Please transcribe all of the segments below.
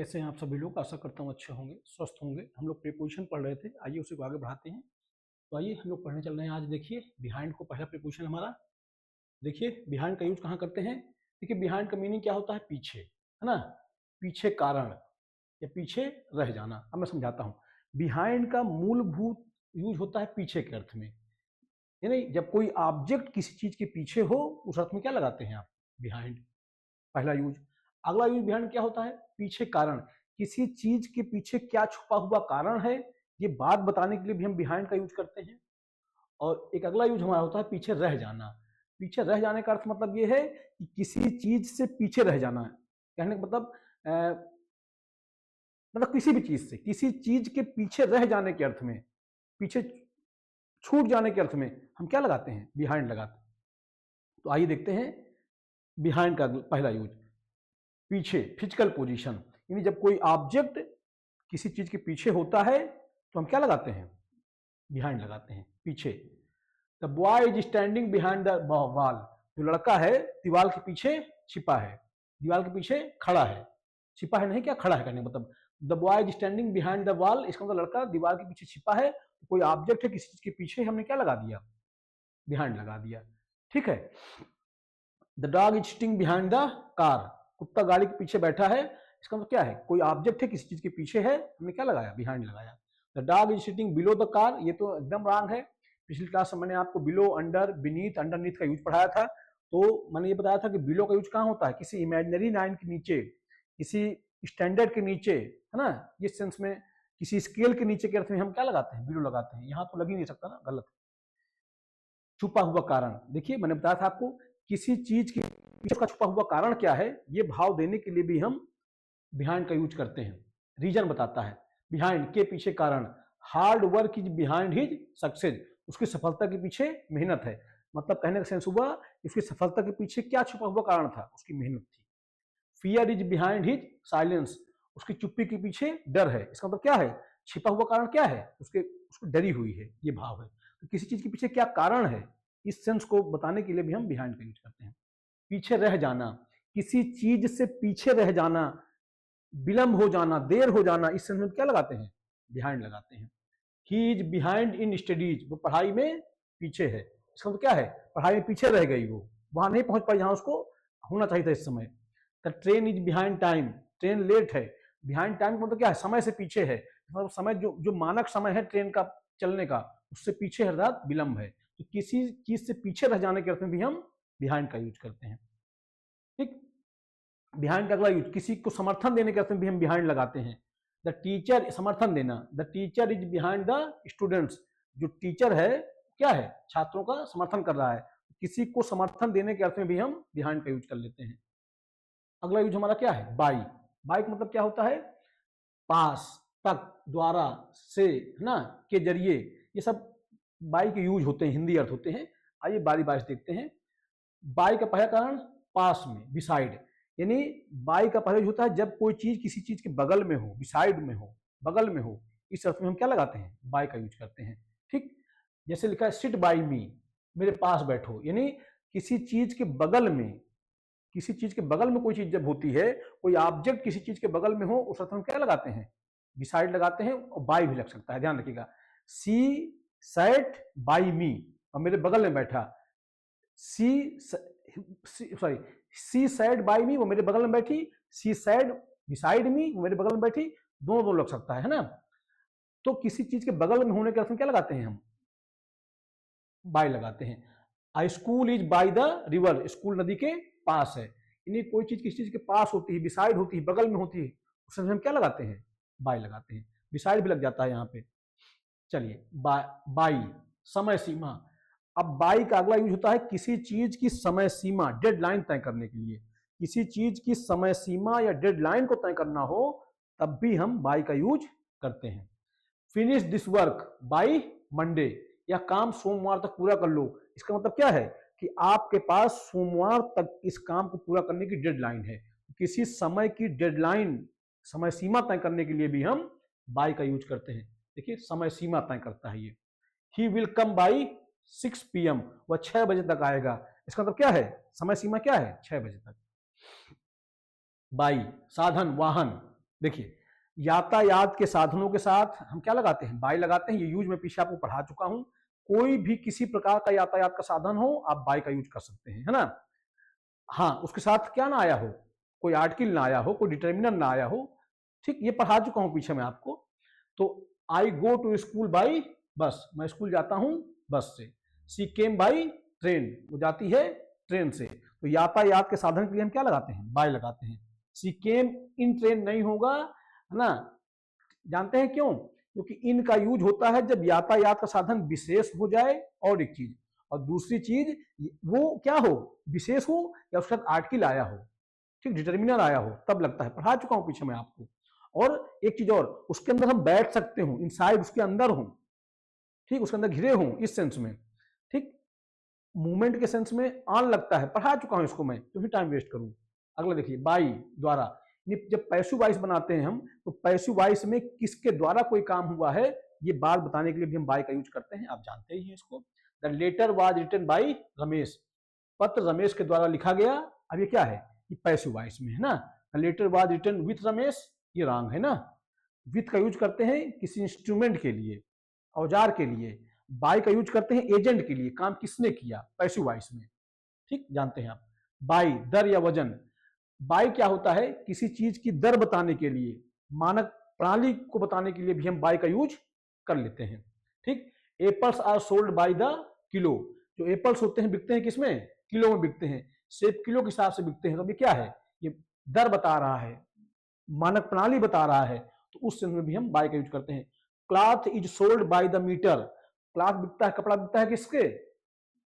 कैसे हैं आप सभी लोग। आशा करता हूँ अच्छे होंगे, स्वस्थ होंगे। हम लोग प्रीपोजिशन पढ़ रहे थे, आइए उसी को आगे बढ़ाते हैं। तो आइए हम लोग पढ़ने चल रहे हैं। आज देखिए बिहाइंड को पहला प्रीपोजिशन हमारा। देखिए बिहाइंड का यूज कहाँ करते हैं। देखिए बिहाइंड का मीनिंग क्या होता है, पीछे, है ना। पीछे कारण या पीछे रह जाना। अब मैं समझाता हूँ। बिहाइंड का मूलभूत यूज होता है पीछे के अर्थ में, यानी जब कोई ऑब्जेक्ट किसी चीज के पीछे हो उस अर्थ में क्या लगाते हैं आप, बिहाइंड, पहला यूज। अगला यूज बिहाइंड क्या होता है, पीछे कारण। किसी चीज के पीछे क्या छुपा हुआ कारण है, ये बात बताने के लिए भी हम बिहाइंड का यूज करते हैं। और एक अगला यूज हमारा होता है पीछे रह जाना। पीछे रह जाने का अर्थ मतलब ये है कि किसी चीज से पीछे रह जाना है। कहने का मतलब मतलब किसी भी चीज से, किसी चीज के पीछे रह जाने के अर्थ में, पीछे छूट जाने के अर्थ में हम क्या लगाते हैं, बिहाइंड लगाते हैं। तो आइए देखते हैं बिहाइंड का पहला यूज, पीछे, फिजिकल पोजीशन। यानी जब कोई ऑब्जेक्ट किसी चीज के पीछे होता है तो हम क्या लगाते हैं, बिहाइंड लगाते हैं, पीछे। The boy is standing behind the wall. जो लड़का है दीवार के पीछे छिपा है, दीवार के पीछे खड़ा है। छिपा है नहीं, क्या खड़ा है करने मतलब। The boy is standing behind the wall, इसका मतलब लड़का दीवार के पीछे छिपा है। तो कोई ऑब्जेक्ट है किसी चीज के पीछे, हमने क्या लगा दिया, बिहाइंड लगा दिया। ठीक है। The dog is sitting behind the car. कुत्ता गाड़ी के पीछे बैठा है, इसका मतलब क्या है, कोई ऑब्जेक्ट है किसी चीज के पीछे है, हमने क्या लगाया, बिहाइंड लगाया। The dog is sitting below the car, ये तो एकदम रॉन्ग है। पिछली क्लास में मैंने आपको बिलो, अंडर, बीनीथ, अंडरनीथ का यूज पढ़ाया था। तो मैंने ये बताया था कि बिलो का यूज कहाँ होता है, किसी इमेजिनरी लाइन के नीचे, किसी स्टैंडर्ड के नीचे, है ना। इस सेंस में किसी स्केल के नीचे के अर्थ में हम क्या लगाते हैं, बिलो लगाते हैं। यहाँ तो लग ही नहीं सकता ना, गलत। छुपा हुआ कारण, देखिए मैंने बताया था आपको, किसी चीज के पीछे का छुपा हुआ कारण क्या है, ये भाव देने के लिए भी हम बिहाइंड का यूज करते हैं। रीजन बताता है, बिहाइंड के पीछे कारण। Hard work is behind his success, उसकी सफलता के पीछे मेहनत है। मतलब कहने का सेंस हुआ, इसकी सफलता के पीछे क्या छुपा हुआ कारण था, उसकी मेहनत थी। Fear is behind his silence, उसकी चुप्पी के पीछे डर है। इसका मतलब क्या है, छिपा हुआ कारण क्या है, उसको डरी हुई है, ये भाव है। तो किसी चीज के पीछे क्या कारण है, इस सेंस को बताने के लिए भी हम बिहाइंड का यूज करते हैं। पीछे रह जाना, किसी चीज से पीछे रह जाना, विलंब हो जाना, देर हो जाना, इस सेंस में क्या लगाते हैं, बिहाइंड लगाते हैं। He is behind in studies, वो पढ़ाई में पीछे है। इसका मतलब क्या है, पढ़ाई में पीछे रह गई, वो वहां नहीं पहुंच पाई जहां उसको होना चाहिए था इस समय। The train is behind time, train late है। बिहाइंड टाइम मतलब क्या है, समय से पीछे है। मतलब समय जो मानक समय है ट्रेन का चलने का, उससे पीछे है, अर्थात विलंब है। तो किसी चीज से पीछे रह जाने के अर्थ में भी हम बिहाइंड का यूज करते हैं। ठीक। बिहाइंड का अगला यूज, किसी को समर्थन देने के अर्थ में भी हम बिहाइंड लगाते हैं। द टीचर, समर्थन देना, the teacher is behind the students, जो टीचर है क्या है, छात्रों का समर्थन कर रहा है। किसी को समर्थन देने के अर्थ में भी हम बिहाइंड का यूज कर लेते हैं। अगला यूज हमारा क्या है, बाई। बाई का मतलब क्या होता है, पास, तक, द्वारा, से, है ना, के जरिए, ये सब बाई के यूज होते हैं, हिंदी अर्थ होते हैं। आइए बारी बारी देखते हैं। बाई का पहला कारण पास में, बिसाइड, यानी बाई का पहला यूज होता है जब कोई चीज किसी चीज के बगल में हो, बिसाइड में हो, बगल में हो। इस अर्थ में हम क्या लगाते हैं, बाई का यूज करते हैं। ठीक। जैसे लिखा है सिट बाई मी, मेरे पास बैठो, यानी किसी चीज के बगल में, किसी चीज के बगल में कोई चीज जब होती है, कोई ऑब्जेक्ट किसी चीज के बगल में हो, उस अर्थ में क्या लगाते हैं, बिसाइड लगाते हैं। और बाई भी लग सकता है, ध्यान रखिएगा। सी सैट बाई मी, और मेरे बगल में बैठा। सी सॉरी, सी सैड बाई मी, वो मेरे बगल में बैठी। सी सैड बिसाइड मी, वो मेरे बगल में बैठी। दोनों दोनों लग सकता है ना। तो किसी चीज के बगल में होने के अर्थ में क्या लगाते हैं हम, बाय लगाते हैं। I school is by the river, school नदी के पास है। यानी कोई चीज किसी चीज के पास होती है, बिसाइड होती है, बगल में होती है, उसमें हम क्या लगाते हैं, बाय लगाते हैं। बिसाइड भी लग जाता है यहाँ पे। चलिए बाई, समय सीमा। अब बाई का अगला यूज होता है किसी चीज की समय सीमा, डेडलाइन तय करने के लिए। किसी चीज की समय सीमा या डेडलाइन को तय करना हो तब भी हम बाई का यूज करते हैं। Finish this work by Monday, या काम सोमवार तक पूरा कर लो। इसका मतलब क्या है कि आपके पास सोमवार तक इस काम को पूरा करने की डेडलाइन है। किसी समय की डेडलाइन, समय सीमा तय करने के लिए भी हम बाई का यूज करते हैं। देखिए समय सीमा तय करता है ये। He will come by 6 PM, वह 6 बजे तक आएगा। इसका मतलब क्या है, समय सीमा क्या है, 6 बजे तक। बाई, साधन, वाहन, देखिए, यातायात के साधनों के साथ हम क्या लगाते हैं, बाय लगाते हैं। ये यूज मैं पीछे आपको पढ़ा चुका हूं। कोई भी किसी प्रकार का यातायात का साधन हो, आप बाय का यूज कर सकते हैं, है ना। हाँ, उसके साथ क्या ना आया हो, कोई आर्टिकल ना आया हो, कोई डिटर्मिनर ना आया हो, ठीक, ये पढ़ा चुका हूं पीछे मैं आपको। तो I go to school by bus, मैं स्कूल जाता हूं बस से। सी केम बाई ट्रेन, वो जाती है ट्रेन से। तो यातायात के साधन के लिए हम क्या लगाते हैं, बाय लगाते हैं। सी केम इन ट्रेन नहीं होगा, है ना। जानते हैं क्यों, क्योंकि इन का यूज होता है जब यातायात का साधन विशेष हो जाए, और एक चीज, और दूसरी चीज वो क्या हो, विशेष हो या उसके साथ आर्टिकल आया हो, ठीक, डिटर्मिनर आया हो, तब लगता है। पढ़ा चुका हूं पीछे मैं आपको। और एक चीज और, उसके अंदर हम बैठ सकते हो, इनसाइड उसके अंदर हो, ठीक, उसके अंदर घिरे हो, इस सेंस में, ठीक। मूवमेंट के सेंस में ऑन लगता है, पढ़ा चुका हूं इसको मैं, क्यों टाइम वेस्ट करूं। अगला देखिए, बाई द्वारा, जब पैसिव वॉइस बनाते हैं हम, तो पैसिव वॉइस में किसके द्वारा कोई काम हुआ है, ये बात बताने के लिए भी हम बाय का यूज करते हैं, आप जानते ही हैं इसको। The letter was written by Ramesh, पत्र रमेश के द्वारा लिखा गया। अब ये क्या है, ये पैसिव वॉइस में है ना। The letter was written with Ramesh, ये रॉन्ग है ना। विथ का यूज करते हैं किसी इंस्ट्रूमेंट के लिए, औजार के लिए। बाय का यूज करते हैं एजेंट के लिए, काम किसने किया, पैसिव वॉइस में, ठीक, जानते हैं आप। बाई, दर या वजन। बाई क्या होता है, किसी चीज की दर बताने के लिए, मानक प्रणाली को बताने के लिए भी हम बाय का यूज कर लेते हैं, ठीक। Apples are sold by the kilo, जो एप्पल्स होते हैं बिकते हैं किसमें, किलो में बिकते हैं, सेब किलो के हिसाब से बिकते हैं। तो ये क्या है, ये दर बता रहा है, मानक प्रणाली बता रहा है, तो उस सेंस में भी हम बाय का यूज करते हैं। Cloth is sold by the metre, cloth बिकता है, कपड़ा बिकता है किसके,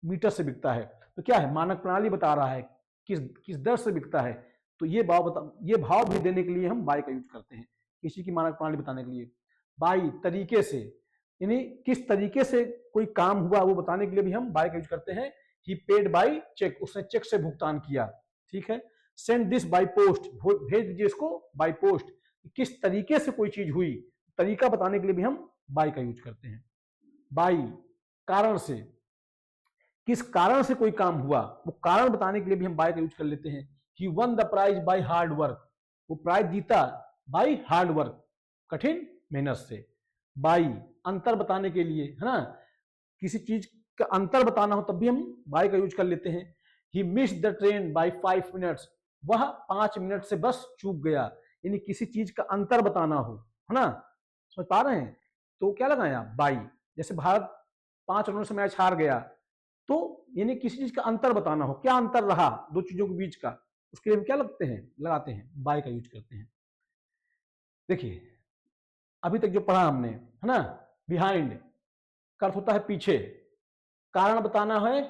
मीटर से बिकता है। तो क्या है, मानक प्रणाली बता रहा है किस किस दर से बिकता है। तो ये ये भाव भी देने के लिए हम बाय का यूज करते हैं, किसी की मानक प्रणाली बताने के लिए। बाई, तरीके से, यानी किस तरीके से कोई काम हुआ वो बताने के लिए भी हम बाय का यूज करते हैं। ही पेड बाय चेक, उसने चेक से भुगतान किया, ठीक है। सेंड दिस बाय पोस्ट, भेज दीजिए इसको बाय पोस्ट, किस तरीके से कोई चीज हुई, तरीका बताने के लिए भी हम बाय का यूज करते हैं। बाई, कारण से, किस कारण से कोई काम हुआ, वो कारण बताने के लिए भी हम बाय का यूज कर लेते हैं। He won the prize by hard work, वो प्राइज जीता बाय हार्ड वर्क, कठिन मेहनत से। बाई, अंतर बताने के लिए, है ना, किसी चीज का अंतर बताना हो तब भी हम बाय का यूज कर लेते हैं। He miss the train by 5 minutes, वह 5 मिनट से बस चूक गया, यानी किसी चीज का अंतर बताना हो, है ना, समझ पा रहे हैं। तो क्या लगाएं आप, बाई। जैसे भारत 5 रनों से मैच हार गया, तो यानी किसी चीज का अंतर बताना हो, क्या अंतर रहा दो चीजों के बीच का, उसके लिए हम क्या लगते हैं, लगाते हैं, बाय का यूज करते हैं। देखिए, अभी तक जो पढ़ा हमने, है ना, बिहाइंड का अर्थ होता है पीछे, कारण बताना है,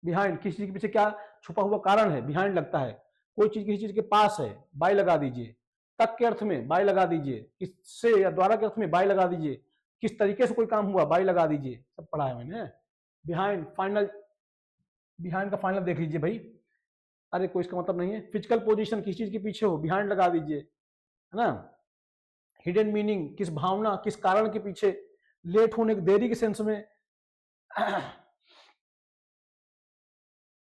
बिहाइंड किसी चीज के पीछे क्या छुपा हुआ कारण है, बिहाइंड लगता है। कोई चीज किसी चीज के पास है, बाय लगा दीजिए। तक के अर्थ में बाय लगा दीजिए, किससे या द्वारा के अर्थ में बाय लगा दीजिए। किस तरीके से कोई काम हुआ, बाय लगा दीजिए, सब पढ़ा है मैंने। बिहाइंड, फाइनल, बिहाइंड का फाइनल देख लीजिए भाई, अरे कोई इसका मतलब नहीं है। फिजिकल पोजीशन, किस चीज के पीछे हो, बिहाइंड लगा दीजिए, है ना। हिडन मीनिंग, किस भावना, किस कारण के पीछे। लेट होने की, देरी के सेंस में।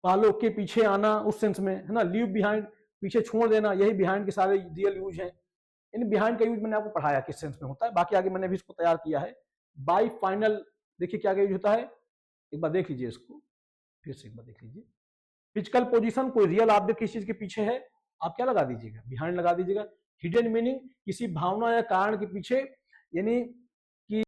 फॉलो के पीछे आना, उस सेंस में, है ना। लीव बिहाइंड, पीछे छोड़ देना, यही बिहाइंड के सारे रियल यूज हैं। यानी बिहाइंड का यूज मैंने आपको पढ़ाया किस सेंस में होता है, बाकी आगे मैंने भी इसको तैयार किया है। बाय फाइनल, देखिए क्या यूज होता है, एक बार देख लीजिए इसको, फिर से एक बार देख लीजिए। फिजिकल पोजीशन, कोई रियल ऑब्जेक्ट किस चीज के पीछे है, आप क्या लगा दीजिएगा, बिहाइंड लगा दीजिएगा। हिडन मीनिंग, किसी भावना या कारण के पीछे, यानी कि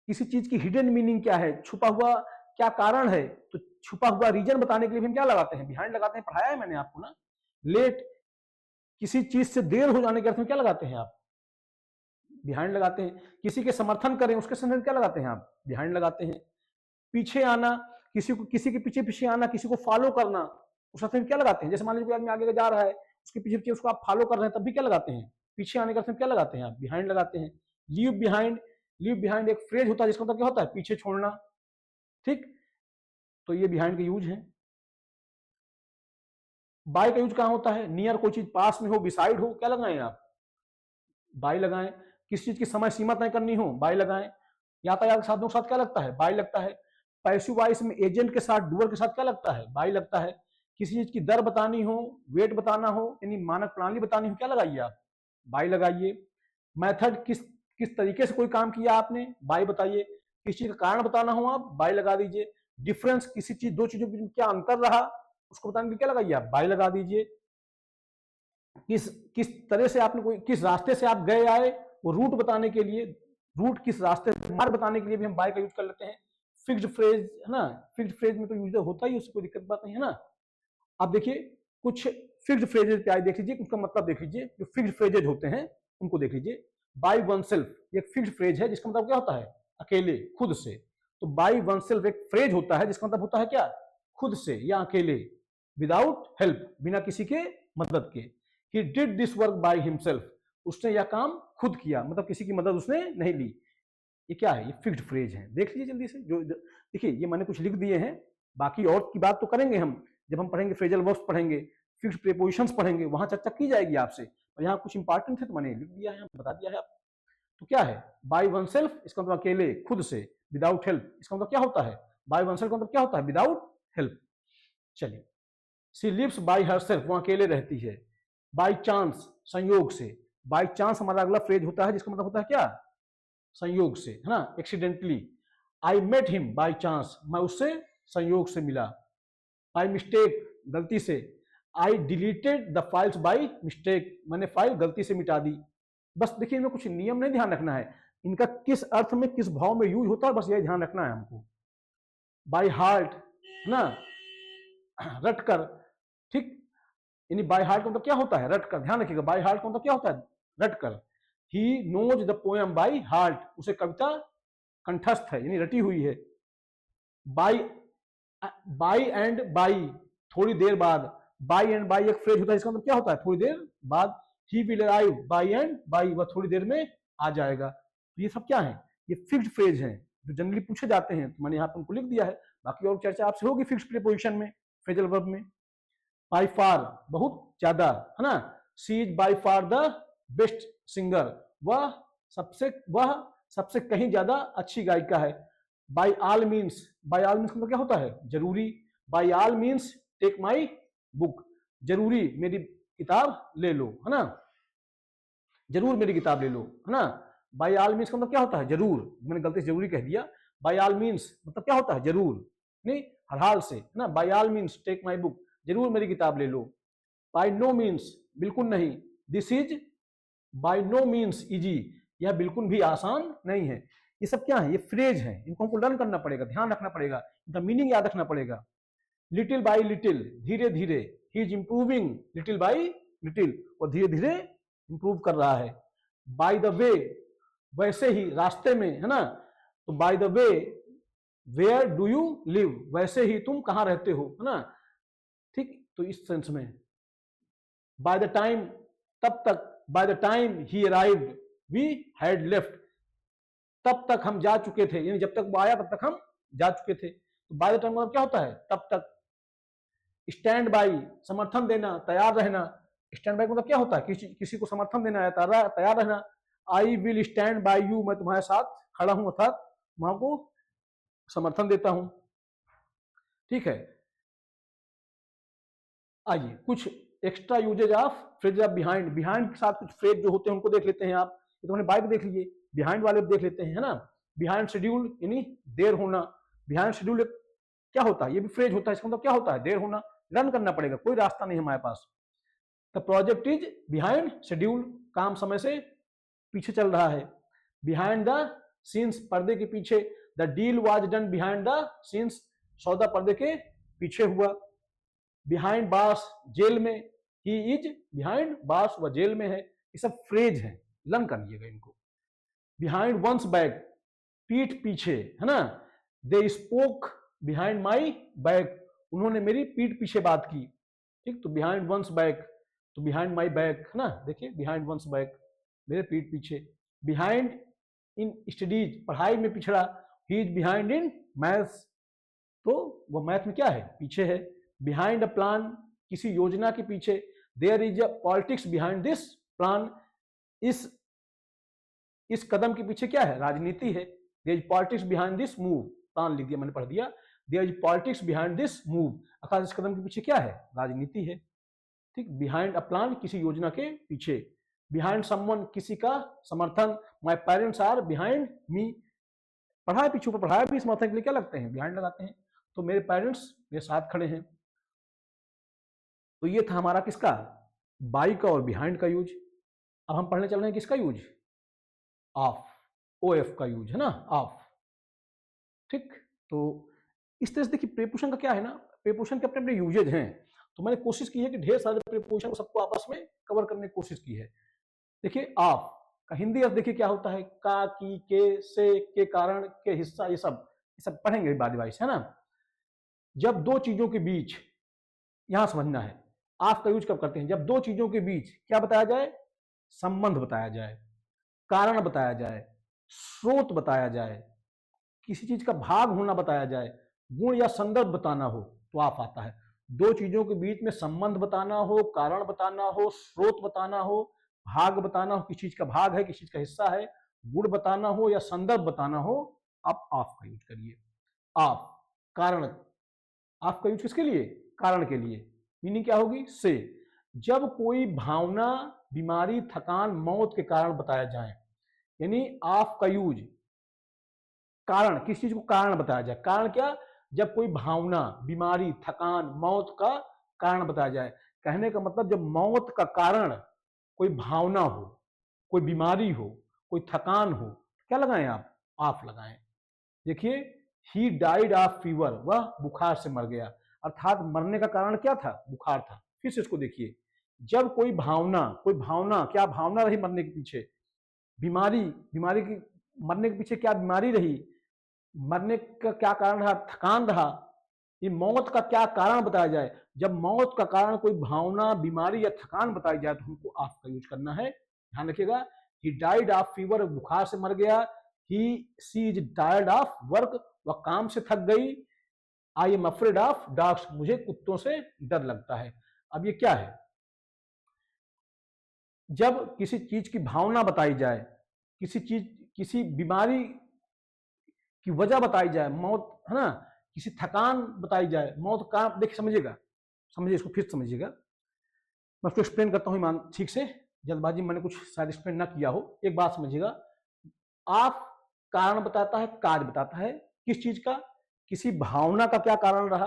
किसी चीज की हिडन मीनिंग क्या है, छुपा हुआ क्या कारण है, तो छुपा हुआ रीजन बताने के लिए हम क्या लगाते हैं, बिहाइंड लगाते हैं, पढ़ाया है मैंने आपको ना। लेट, किसी चीज से देर हो जाने के अर्थ में क्या लगाते हैं आप, बिहाइंड लगाते हैं। किसी के समर्थन करें, उसके संदर्भ क्या लगाते हैं आप, बिहाइंड लगाते हैं। पीछे आना, किसी को, किसी के पीछे पीछे आना, किसी को फॉलो करना, उस अर्थ में क्या लगाते हैं। जैसे मान लीजिए आदमी आगे जा रहा है, उसके पीछे पीछे उसको आप फॉलो कर रहे हैं, तब भी क्या लगाते हैं, पीछे आने के अर्थ में क्या लगाते हैं आप, बिहाइंड लगाते हैं। लीव बिहाइंड, लीव बिहाइंड एक फ्रेज होता है जिसका मतलब क्या होता है, पीछे छोड़ना, ठीक। तो ये बिहाइंड का यूज है। बाय का यूज कहां होता है, नियर, कोई चीज पास में हो, बिसाइड हो, क्या लगाएं आप, बाय लगाएं। किस चीज की समय सीमा तय करनी हो, बाय लगाएं। यातायात के साधनों के साथ क्या लगता है, बाय लगता है। पैसिव वॉइस में एजेंट के साथ, डूअर के साथ क्या लगता है, बाय लगता है। किसी चीज की दर बतानी हो, वेट बताना हो, यानी मानक प्रणाली बतानी हो, क्या लगाइए आप, बाई लगाइए। मेथड, किस तरीके से कोई काम किया आपने, बाई बताइए। किसी चीज का कारण बताना हो आप, बाई लगा दीजिए। डिफरेंस, किसी चीज, दो चीजों के बीच में क्या अंतर रहा उसको बताने के लिए क्या लगाइए आप, बाई लगा दीजिए। किस किस तरह से आपने कोई, किस रास्ते से आप गए आए, वो रूट बताने के लिए, रूट किस रास्ते से, मार्ग बताने के लिए भी हम बाय का यूज कर लेते हैं। फिक्स्ड फ्रेज है ना, फिक्स्ड फ्रेज में तो यूज होता ही, उससे कोई दिक्कत बात नहीं है ना। अब देखिए कुछ फिक्स्ड फ्रेजेज पे आए, देख लीजिए उसका मतलब देख लीजिए, जो फिक्स्ड फ्रेजेज होते हैं उनको देख लीजिए। बाय वन सेल्फ एक फिक्स्ड फ्रेज है जिसका मतलब क्या होता है, अकेले, खुद से। तो बाय वन सेल्फ एक फ्रेज होता है जिसका मतलब होता है क्या, खुद से या अकेले, विदाउट हेल्प, बिना किसी के मदद के। He did this work by himself, उसने यह काम खुद किया, मतलब किसी की मदद उसने नहीं ली। ये क्या है, ये फिक्स्ड फ्रेज है। देख लीजिए जल्दी से, जो देखिए ये मैंने कुछ लिख दिए हैं, बाकी और की बात तो करेंगे हम जब हम पढ़ेंगे, फ्रेजल वर्ब्स पढ़ेंगे, फिक्स्ड प्रीपोजिशंस पढ़ेंगे, वहां चर्चा की जाएगी आपसे। और यहाँ कुछ इंपॉर्टेंट है तो मैंने लिख दिया है, बता दिया है आपको। तो क्या है, बाय वन सेल्फ, इसका मतलब अकेले, खुद से। विदाउट हेल्प, इसका मतलब क्या होता है, बाय वन सेल्फ का मतलब क्या होता है, विदाउट हेल्प। चलिए, सी लिव्स बाय हरसेल्फ, वो अकेले रहती है। बाय चांस, संयोग से। बाय चांस हमारा अगला फ्रेज होता है जिसका मतलब होता है क्या, संयोग से, है ना, accidentally. I met him by chance, मैं उससे संयोग से मिला। बाय मिस्टेक, गलती से। I deleted the files by mistake, मैंने फाइल गलती से मिटा दी। बस देखिए, इनमें कुछ नियम नहीं ध्यान रखना है, इनका किस अर्थ में, किस भाव में यूज होता है, बस यही ध्यान रखना है हमको। बाय हार्ट ना, रट कर, ठीक, यानी बाय हार्ट का मतलब क्या होता है, रट कर, ध्यान रखिएगा, बाय हार्ट का मतलब क्या होता है, रट कर। He knows the poem by heart, उसे कविता कंठस्थ है, यानी रटी हुई है। बाय, बाय एंड बाई, थोड़ी देर बाद। बाय एंड बाई एक फ्रेज होता है, इसका मतलब क्या होता है, थोड़ी देर बाद। He will arrive by and by, वह थोड़ी देर में आ जाएगा। तो ये सब क्या है, ये फिक्स्ड फ्रेज हैं जो जनरली पूछे जाते हैं, तो मैंने यहाँ पर उनको लिख दिया है। बाकी और चर्चा आपसे होगी फिक्स्ड प्रीपोजिशन में, फ्रेजल वर्ब में। बाय फार, बहुत ज्यादा, है ना। She is by far the best singer, वह सबसे कहीं ज्यादा अच्छी गायिका है। By all means, by all means मतलब क्या होता है, जरूरी। By all means take my book, जरूरी मेरी किताब ले लो, है ना, जरूर मेरी किताब ले लो, है ना। बाय ऑल मीन्स का मतलब क्या होता है, जरूर, मैंने गलती से जरूरी कह दिया। बाय ऑल मीन्स मतलब क्या होता है, जरूर, नहीं, हर हाल से, है ना। By all means take my book, जरूर मेरी किताब ले लो। बाय नो मीन्स, बिल्कुल नहीं। This is by no means easy, यह बिल्कुल भी आसान नहीं है। ये सब क्या है, ये फ्रेज है, इनको हमको लर्न करना पड़ेगा, ध्यान रखना पड़ेगा, इनका मीनिंग याद रखना पड़ेगा। लिटिल बाय लिटिल, धीरे धीरे। He is improving little bye little, वो धीरे धीरे इंप्रूव कर रहा है। बाय द वे, वैसे ही, रास्ते में, है ना। तो by the way, where do you live, वैसे ही तुम कहां रहते हो, है ना, ठीक। तो इस सेंस में। बाय द टाइम, तब तक। By the time he arrived we had left, तब तक हम जा चुके थे, यानी जब तक वो आया तब तक हम जा चुके थे। तो बाय द टाइम मतलब क्या होता है, तब तक। स्टैंड बाई, समर्थन देना, तैयार रहना। स्टैंड बाई मतलब क्या होता है, किसी को समर्थन देना है, तैयार रहना। I will stand by you, मैं तुम्हारे साथ खड़ा हूं, अर्थात वहां को समर्थन देता हूं, ठीक है। आइए कुछ extra usages of phrase of behind, behind के साथ कुछ फ्रेज जो होते हैं उनको देख लेते हैं आप। ये तो हमने बाइक देख लीजिए, बिहाइंड वाले देख लेते हैं, है ना। बिहाइंड शेड्यूल यानी देर होना। बिहाइंड शेड्यूल क्या होता है, ये भी फ्रेज होता है, इसका मतलब क्या होता है, देर होना। रन करना पड़ेगा, कोई रास्ता नहीं हमारे पास। The project is behind schedule, काम समय से पीछे चल रहा है। बिहाइंड द सीन्स, पर्दे के पीछे। The deal was done behind the scenes, सौदा पर्दे के पीछे हुआ। बिहाइंड बास, जेल में। ही इज बिहाइंड बास, वह जेल में है। ये सब फ्रेज है, लर्न कर लीजिएगा इनको। बिहाइंड वंस बैक, पीठ पीछे, है ना। They spoke behind my back, उन्होंने मेरी पीठ पीछे बात की, ठीक। तो बिहाइंड वंस बैक, तो बिहाइंड माई बैक, है ना, देखिए बिहाइंड वंस बैक, मेरे पीठ पीछे। बिहाइंड इन स्टडीज, पढ़ाई में पिछड़ा। He is behind in maths, तो वो मैथ में क्या है, पीछे है। बिहाइंड अ प्लान, किसी योजना के पीछे। There is a politics behind this plan, इस कदम के पीछे क्या है, राजनीति है। There is politics behind this move, plan लिख दिया मैंने, पढ़ दिया। There is politics behind this move, अर्थात इस कदम के पीछे क्या है, राजनीति है। ठीक, बिहाइंड अ प्लान, किसी योजना के पीछे, बिहाइंड समवन, किसी का समर्थन, my parents are behind me, पढ़ाए पीछे ऊपर पढ़ाया भी समर्थन के लिए क्या लगते हैं, बिहाइंड लगाते हैं, तो मेरे पेरेंट्स मेरे साथ खड़े हैं। तो ये था हमारा किसका, बाई का और बिहाइंड का यूज। अब हम पढ़ने चल रहे हैं किसका यूज, ऑफ, ओ एफ का यूज है ना, ऑफ। ठीक, तो इस तरह से देखिए प्रीपोजिशन का क्या है ना, प्रीपोजिशन के अपने अपने यूजेज हैं, तो मैंने कोशिश की है कि ढेर सारे प्रीपोजिशन को सबको आपस में कवर करने की कोशिश की है। देखिए ऑफ का हिंदी अर्थ देखिए क्या होता है, का, की, के, से, के कारण, के हिस्सा, ये सब पढ़ेंगे बाद वाइज, है ना। जब दो चीजों के बीच, यहां समझना है ऑफ का यूज कब करते हैं, जब दो चीजों के बीच क्या बताया जाए, संबंध बताया जाए, कारण बताया जाए, स्रोत बताया जाए, किसी चीज का भाग होना बताया जाए, गुण या संदर्भ बताना हो, तो ऑफ आता है। दो चीजों के बीच में संबंध बताना हो, कारण बताना हो, स्रोत बताना हो, भाग बताना हो, किसी चीज का भाग है, किसी चीज का हिस्सा है, गुण बताना हो या संदर्भ बताना हो, आप ऑफ का यूज करिए। ऑफ, कारण, ऑफ का यूज किसके लिए, कारण के लिए, मीनिंग क्या होगी, से। जब कोई भावना, बीमारी, थकान, मौत के कारण बताया जाए, यानी ऑफ का यूज कारण, किस चीज को कारण बताया जाए, कारण क्या, जब कोई भावना, बीमारी, थकान, मौत का कारण बताया जाए। कहने का मतलब जब मौत का कारण कोई भावना हो, कोई बीमारी हो, कोई थकान हो, क्या लगाएं आप, ऑफ लगाएं। देखिए, ही डाइड ऑफ फीवर, वह बुखार से मर गया, अर्थात मरने का कारण क्या था, बुखार था। फिर से इसको देखिए, जब कोई भावना, क्या भावना रही मरने के पीछे, बीमारी, बीमारी की, मरने के पीछे क्या बीमारी रही, मरने का क्या कारण रहा, थकान रहा, ये मौत का क्या कारण बताया जाए। जब मौत का कारण कोई भावना, बीमारी या थकान बताई जाए तो हमको ऑफ का यूज करना है। ध्यान रखिएगा, ही डाइड ऑफ फीवर, बुखार से मर गया, सी इज टायर्ड ऑफ वर्क, वह काम से थक गई, I am afraid of dogs, मुझे कुत्तों से डर लगता है। अब ये क्या है, जब किसी चीज की भावना बताई जाए, किसी बीमारी की वजह बताई जाए, मौत है ना, किसी थकान बताई जाए, मौत का, देखिए समझिएगा, समझिए इसको फिर समझिएगा, मैं उसको एक्सप्लेन करता हूँ ईमान ठीक से, जल्दबाजी मैंने कुछ शायद एक्सप्लेन ना किया हो। एक बात समझिएगा, आप कारण बताता है, कार्य बताता है, किस चीज का, किसी भावना का क्या कारण रहा,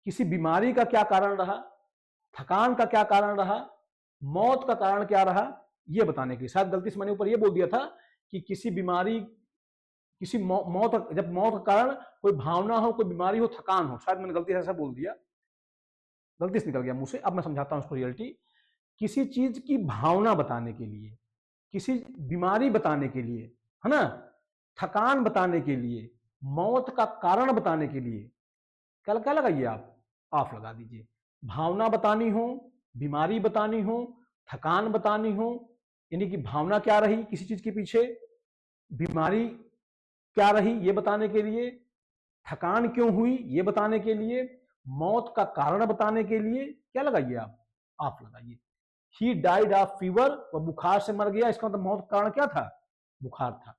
किसी बीमारी का क्या कारण रहा, थकान का क्या कारण रहा, मौत का कारण क्या रहा, यह बताने के लिए। शायद गलती से मैंने ऊपर यह बोल दिया था कि किसी बीमारी, किसी मौत, जब मौत का कारण कोई भावना हो, कोई बीमारी हो, थकान हो, शायद मैंने गलती से ऐसा बोल दिया, गलती से निकल गया मुंह से। अब मैं समझाता हूं उसको रियलिटी। किसी चीज की भावना बताने के लिए, किसी बीमारी बताने के लिए, है ना, थकान बताने के लिए, मौत का कारण बताने के लिए क्या क्या लगाइए आप, ऑफ लगा दीजिए। भावना बतानी हो, बीमारी बतानी हो, थकान बतानी हो, यानी कि भावना क्या रही किसी चीज के पीछे, बीमारी क्या रही ये बताने के लिए, थकान क्यों हुई ये बताने के लिए, मौत का कारण बताने के लिए क्या लगाइए आप, ऑफ लगाइए। ही डाइड ऑफ फीवर, वह बुखार से मर गया, इसका मतलब मौत का कारण क्या था, बुखार था।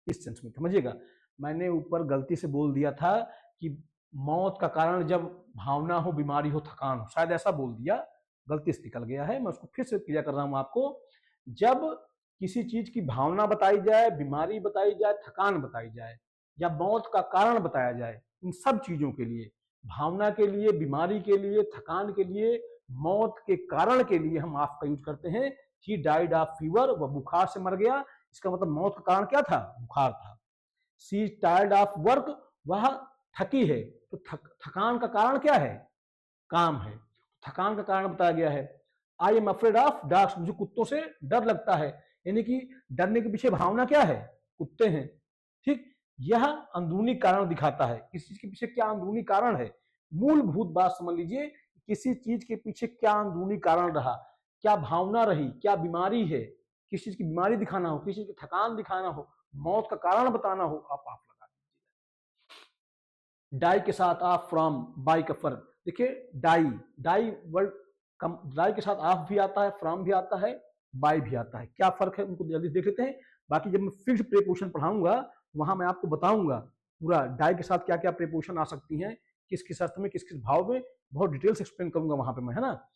इस सेंस में समझिएगा, मैंने ऊपर गलती से बोल दिया था कि मौत का कारण जब भावना हो, बीमारी हो, थकान हो, शायद ऐसा बोल दिया, गलती से निकल गया है। मैं उसको फिर से क्लियर कर रहा हूं आपको। जब किसी चीज की भावना बताई जाए, बीमारी बताई जाए, थकान बताई जाए, या मौत का कारण बताया जाए, इन सब चीजों के लिए, भावना के लिए, बीमारी के लिए, थकान के लिए, मौत के कारण के लिए हम ऑफ का यूज करते हैं। ही डाइड ऑफ फीवर, वह बुखार से मर गया, इसका मतलब मौत का कारण क्या था, बुखार था। सी टायर्ड ऑफ वर्क, वह थकी है, तो थकान का कारण क्या है, काम है, थकान का कारण बताया गया है। I am afraid of dogs, मुझे कुत्तों से डर लगता है, यानी कि डरने के पीछे भावना क्या है, कुत्ते हैं। ठीक, यह अंदरूनी कारण दिखाता है, किसी चीज के पीछे क्या अंदरूनी कारण है, मूलभूत बात समझ लीजिए, किसी चीज के पीछे क्या अंदरूनी कारण रहा, क्या भावना रही, क्या बीमारी है, किसी चीज की बीमारी दिखाना हो, किसी चीज की थकान दिखाना हो, मौत का कारण बताना हो, आप लगा दीजिए। डाई के साथ ऑफ, फ्रॉम, बाई का फर्क। देखिए डाई, डाई वर्ड, डाई के साथ ऑफ भी आता है, फ्रॉम भी आता है, बाई भी आता है। क्या फर्क है उनको जल्दी देख लेते हैं, बाकी जब मैं फिक्स्ड प्रीपोजिशन पढ़ाऊंगा वहां मैं आपको बताऊंगा पूरा डाई के साथ क्या क्या प्रीपोजिशन आ सकती हैं, किस किस अर्थ में, किस किस भाव में, बहुत डिटेल से एक्सप्लेन करूंगा वहां पे मैं, है ना।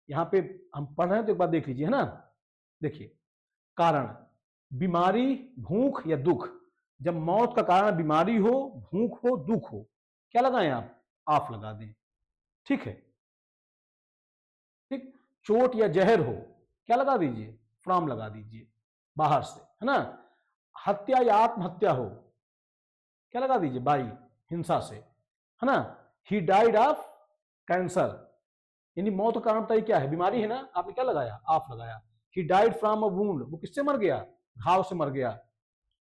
यहाँ पे हम पढ़ रहे हैं तो एक बार देख लीजिए, है ना। देखिए, कारण, बीमारी, भूख या दुख। जब मौत का कारण बीमारी हो, भूख हो, दुख हो, क्या लगाएं आप लगा दें, ठीक है। ठीक, चोट या जहर हो, क्या लगा दीजिए, फ्रॉम लगा दीजिए बाहर से, है ना। हत्या या आत्महत्या हो, क्या लगा दीजिए, बाई, हिंसा से, है ना। ही डाइड ऑफ कैंसर, यानी मौत का कारण बताइए क्या है, बीमारी है ना, आपने क्या लगाया, आप लगाया। ही डाइड फ्रॉम अ वुंड, वो किससे मर गया, घाव से मर गया,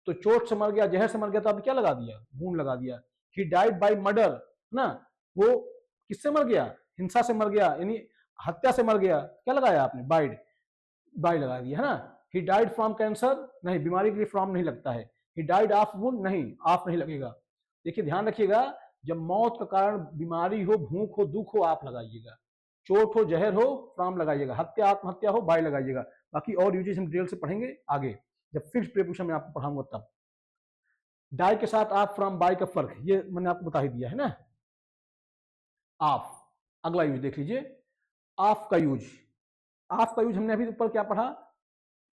तो चोट से मर गया, जहर से मर गया, तो आपने क्या लगा दिया, वुंड लगा दिया। ही डाइड बाय मर्डर, ना, वो किससे मर गया, हिंसा से मर गया, यानी हत्या से मर गया, क्या लगाया आपने, बाइड, बाई लगा दिया, है ना। ही डाइड फ्रॉम कैंसर, नहीं, बीमारी के लिए फ्रॉम नहीं लगता है। ही डाइड ऑफ वुंड, नहीं, ऑफ नहीं लगेगा। देखिए ध्यान रखिएगा, जब मौत का कारण बीमारी हो, भूख हो, दुख हो, आप लगाइएगा। चोट हो, जहर हो, फ्रॉम लगाइएगा। हत्या, आत्महत्या हो, बाई लगाइएगा। बाकी और यूजेस हम डिटेल से पढ़ेंगे आगे, जब फिक्स प्रीपोजिशन में आपको पढ़ाऊंगा तब। डाई के साथ आप, फ्रॉम, बाई का फर्क ये मैंने आपको बता ही दिया है ना। ऑफ, अगला यूज देख लीजिए, ऑफ का यूज। ऑफ का यूज हमने अभी ऊपर क्या पढ़ा,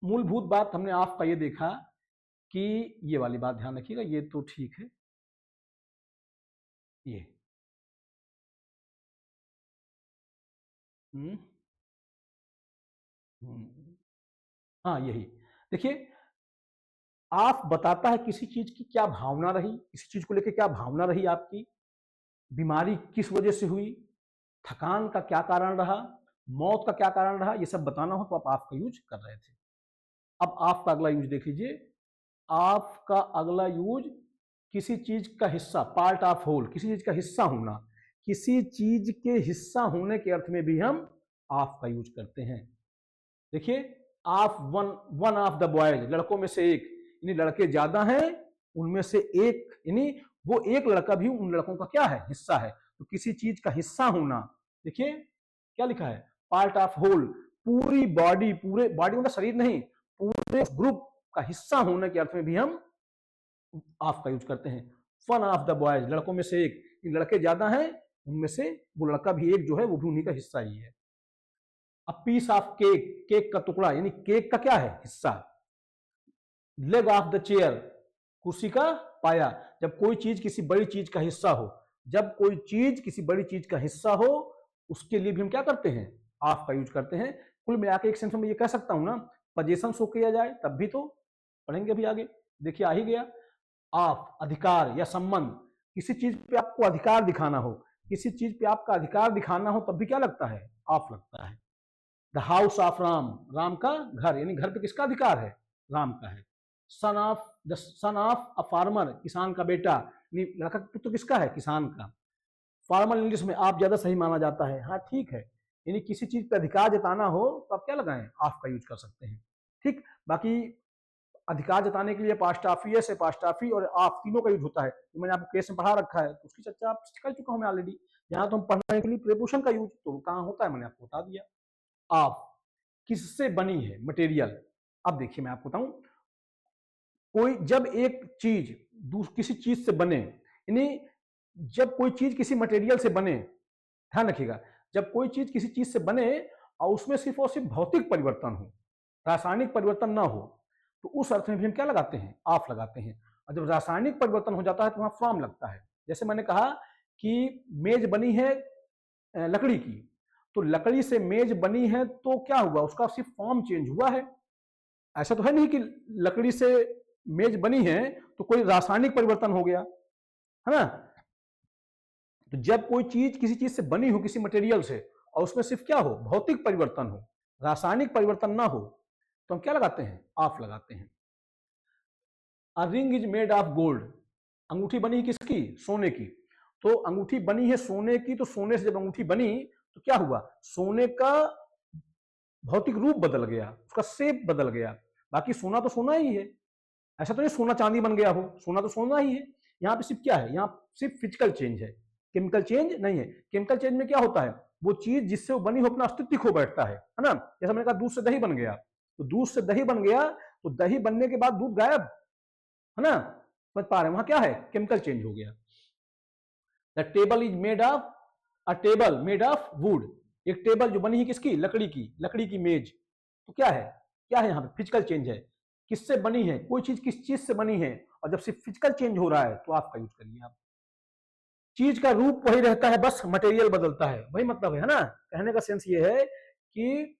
मूलभूत बात हमने ऑफ का ये देखा कि ये वाली बात ध्यान रखिएगा, ये तो ठीक है, ये हाँ यही। देखिए, ऑफ बताता है किसी चीज की क्या भावना रही, किसी चीज को लेकर क्या भावना रही आपकी, बीमारी किस वजह से हुई, थकान का क्या कारण रहा, मौत का क्या कारण रहा, ये सब बताना हो तो आप ऑफ का यूज कर रहे थे। अब ऑफ का अगला यूज देख लीजिए, ऑफ का अगला यूज, किसी चीज का हिस्सा, पार्ट ऑफ होल, किसी चीज का हिस्सा होना, किसी चीज के हिस्सा होने के अर्थ में भी हम ऑफ का यूज करते हैं। देखिए, of one of the boys, लड़कों में से एक, यानी लड़के ज्यादा हैं, उनमें से एक, यानी वो एक लड़का भी उन लड़कों का क्या है, हिस्सा है। तो किसी चीज का हिस्सा होना, देखिए क्या लिखा है, पार्ट ऑफ होल, पूरी बॉडी, पूरे बॉडी मतलब शरीर नहीं, पूरे ग्रुप का हिस्सा होने के अर्थ में भी हम ऑफ का यूज करते हैं। वन ऑफ द बॉयज, लड़कों में से एक, लड़के ज्यादा हैं, उनमें से वो लड़का भी एक जो है वो भी उन्हीं का हिस्सा ही है। A piece of cake, cake का टुकड़ा, यानी केक का क्या है, हिस्सा। लेग ऑफ द चेयर, कुर्सी का पाया। जब कोई चीज किसी बड़ी चीज का हिस्सा हो, जब कोई चीज किसी बड़ी चीज का हिस्सा हो, उसके लिए भी हम क्या करते हैं, ऑफ का यूज करते हैं। कुल मिलाकर एक सेंस में ये कह सकता हूं ना, पोजीशन शो किया जाए तब भी तो पढ़ेंगे अभी आगे, देखिए आ ही गया। ऑफ, अधिकार या संबंध, किसी चीज पे आपको अधिकार दिखाना हो, किसी चीज पे आपका अधिकार दिखाना हो, तब भी क्या लगता है, ऑफ लगता है। The house of Ram, Ram का घर, यानी घर पे किसका अधिकार है, राम का है। Son of, the son of a farmer, किसान का बेटा, लड़का पुत्र किसका है, किसान का। फॉर्मल इंग्लिश में आप ज्यादा सही माना जाता है, हाँ ठीक है, यानी किसी चीज पे अधिकार जताना हो तो आप क्या लगाएं, ऑफ का यूज कर सकते हैं। ठीक, बाकी अधिकार जताने के लिए पास्ट ऑफ है, पास्ट ऑफ और ऑफ तीनों का यूज होता है, तो मैंने आपको केस में पढ़ा रखा है, तो उसकी चर्चा आप कर चुका हूं मैं ऑलरेडी। यहाँ तो हम पढ़ने के लिए प्रीपोजिशन का यूज तो कहाँ होता है, मैंने आपको बता दिया। ऑफ, किससे बनी है, मटेरियल। अब देखिए मैं आपको बताऊं, कोई जब एक चीज किसी चीज से बने, यानी जब कोई चीज किसी मटेरियल से बने, ध्यान रखिएगा, जब कोई चीज किसी चीज से बने और उसमें सिर्फ और सिर्फ भौतिक परिवर्तन हो, रासायनिक परिवर्तन ना हो, तो उस अर्थ में भी हम क्या लगाते हैं, ऑफ लगाते हैं। और जब रासायनिक परिवर्तन हो जाता है तो वहां फ्रॉम लगता है। जैसे मैंने कहा कि मेज बनी है लकड़ी की, तो लकड़ी से मेज बनी है तो क्या हुआ, उसका सिर्फ फॉर्म चेंज हुआ है। ऐसा तो है नहीं कि लकड़ी से मेज बनी है तो कोई रासायनिक परिवर्तन हो गया, है ना। तो जब कोई चीज किसी चीज से बनी हो, किसी मटेरियल से, और उसमें सिर्फ क्या हो, भौतिक परिवर्तन हो, रासायनिक परिवर्तन ना हो, तो हम क्या लगाते हैं, ऑफ लगाते हैं। A ring is made of gold, अंगूठी बनी किसकी, सोने की। तो अंगूठी बनी है सोने की, तो सोने से जब अंगूठी बनी तो क्या हुआ, सोने का भौतिक रूप बदल गया, उसका शेप बदल गया। बाकी सोना तो सोना ही है, ऐसा तो नहीं सोना चांदी बन गया हो, सोना तो सोना ही है। यहाँ पे सिर्फ क्या है, यहाँ सिर्फ फिजिकल चेंज है, केमिकल चेंज नहीं है। केमिकल चेंज में क्या होता है, वो चीज जिससे वो बनी हो अपना अस्तित्व खो बैठता है ना। जैसे मैंने कहा दूध से दही बन गया, तो दूध से दही बन गया, तो दही बनने के बाद दूध गायब, है ना, समझ पा रहे हैं? वहां क्या है, केमिकल चेंज हो गया। The table is made of, a table made of would, एक टेबल जो बनी है किसकी, लकड़ी की मेज। तो क्या है, क्या है यहाँ पे, फिजिकल चेंज है। किससे बनी है, कोई चीज किस चीज से बनी है, और जब से फिजिकल चेंज हो रहा है तो आपका यूज करिए आप। चीज का रूप वही रहता है, बस मटेरियल बदलता है, वही मतलब है ना। कहने का सेंस ये है कि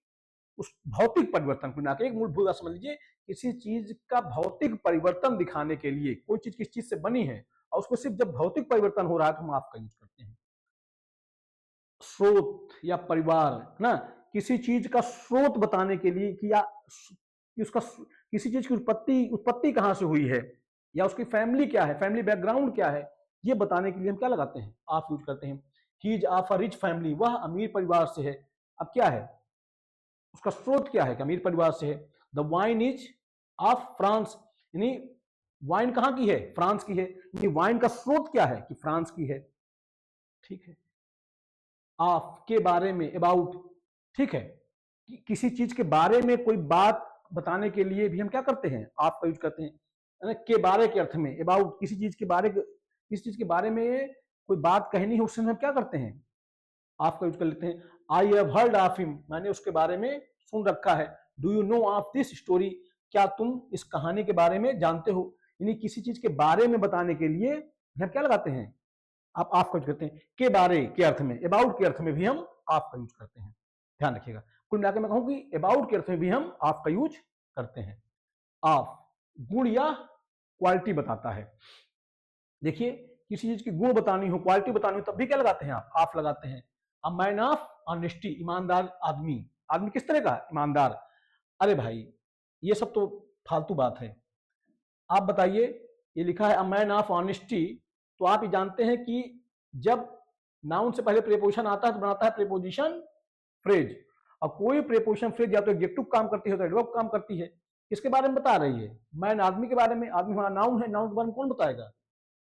उस भौतिक परिवर्तन को ना, एक मूलभूत बात समझ लीजिए, किसी चीज का भौतिक परिवर्तन दिखाने के लिए, कोई चीज किस चीज से बनी है और उसको सिर्फ जब भौतिक परिवर्तन हो रहा है तो हम आपका यूज करते हैं। स्रोत या परिवार ना, किसी चीज का स्रोत बताने के लिए कि या कि उसका किसी चीज की उत्पत्ति कहां से हुई है, या उसकी फैमिली क्या है, फैमिली बैकग्राउंड क्या है, ये बताने के लिए हम क्या लगाते हैं, आप यूज करते हैं। He is of a rich family, वह अमीर परिवार से है। अब क्या है, उसका स्रोत क्या है कि अमीर परिवार से है। The wine is of France, यानी वाइन कहां की है, फ्रांस की है, यानी वाइन का स्रोत क्या है कि फ्रांस की है। ठीक है, ऑफ के बारे में, अबाउट, ठीक है, किसी चीज के बारे में कोई बात बताने के लिए भी हम क्या करते हैं, ऑफ का यूज करते हैं। के बारे के अर्थ में, अबाउट, किसी चीज के बारे में कोई बात कहनी है, उससे हम क्या करते हैं, ऑफ का यूज कर लेते हैं। I have heard of him, मैंने उसके बारे में सुन रखा है। Do you know of this story, क्या तुम इस कहानी के बारे में जानते हो। यानी किसी चीज के बारे में बताने के लिए हम क्या लगाते हैं, आप ऑफ का यूज करते हैं। के बारे के अर्थ में, अबाउट के अर्थ में भी हम ऑफ का यूज करते हैं, ध्यान रखिएगा। कुल मिलाकर मैं कहूं कि अबाउट के अर्थ में भी हम ऑफ का यूज करते हैं। ऑफ गुण या क्वालिटी बताता है। देखिए, किसी चीज की गुण बतानी हो, क्वालिटी बतानी हो, तब भी क्या लगाते हैं, आप ऑफ लगाते हैं। अ मैन ऑफ ऑनेस्टी, ईमानदार आदमी। आदमी किस तरह का, ईमानदार। अरे भाई, ये सब तो फालतू बात है। आप बताइए, ये लिखा है अ मैन ऑफ ऑनेस्टी, तो आप ये जानते हैं कि जब नाउन से पहले प्रीपोजिशन आता है तो बनाता है प्रीपोजिशन फ्रेज, और कोई प्रीपोजिशन फ्रेज या तो एडजेक्टिव काम करती है तो एडवर्ब काम करती है। किसके बारे में बता रही है, मैन आदमी के बारे में। आदमी हमारा नाउन है, नाउन के बारे में कौन बताएगा,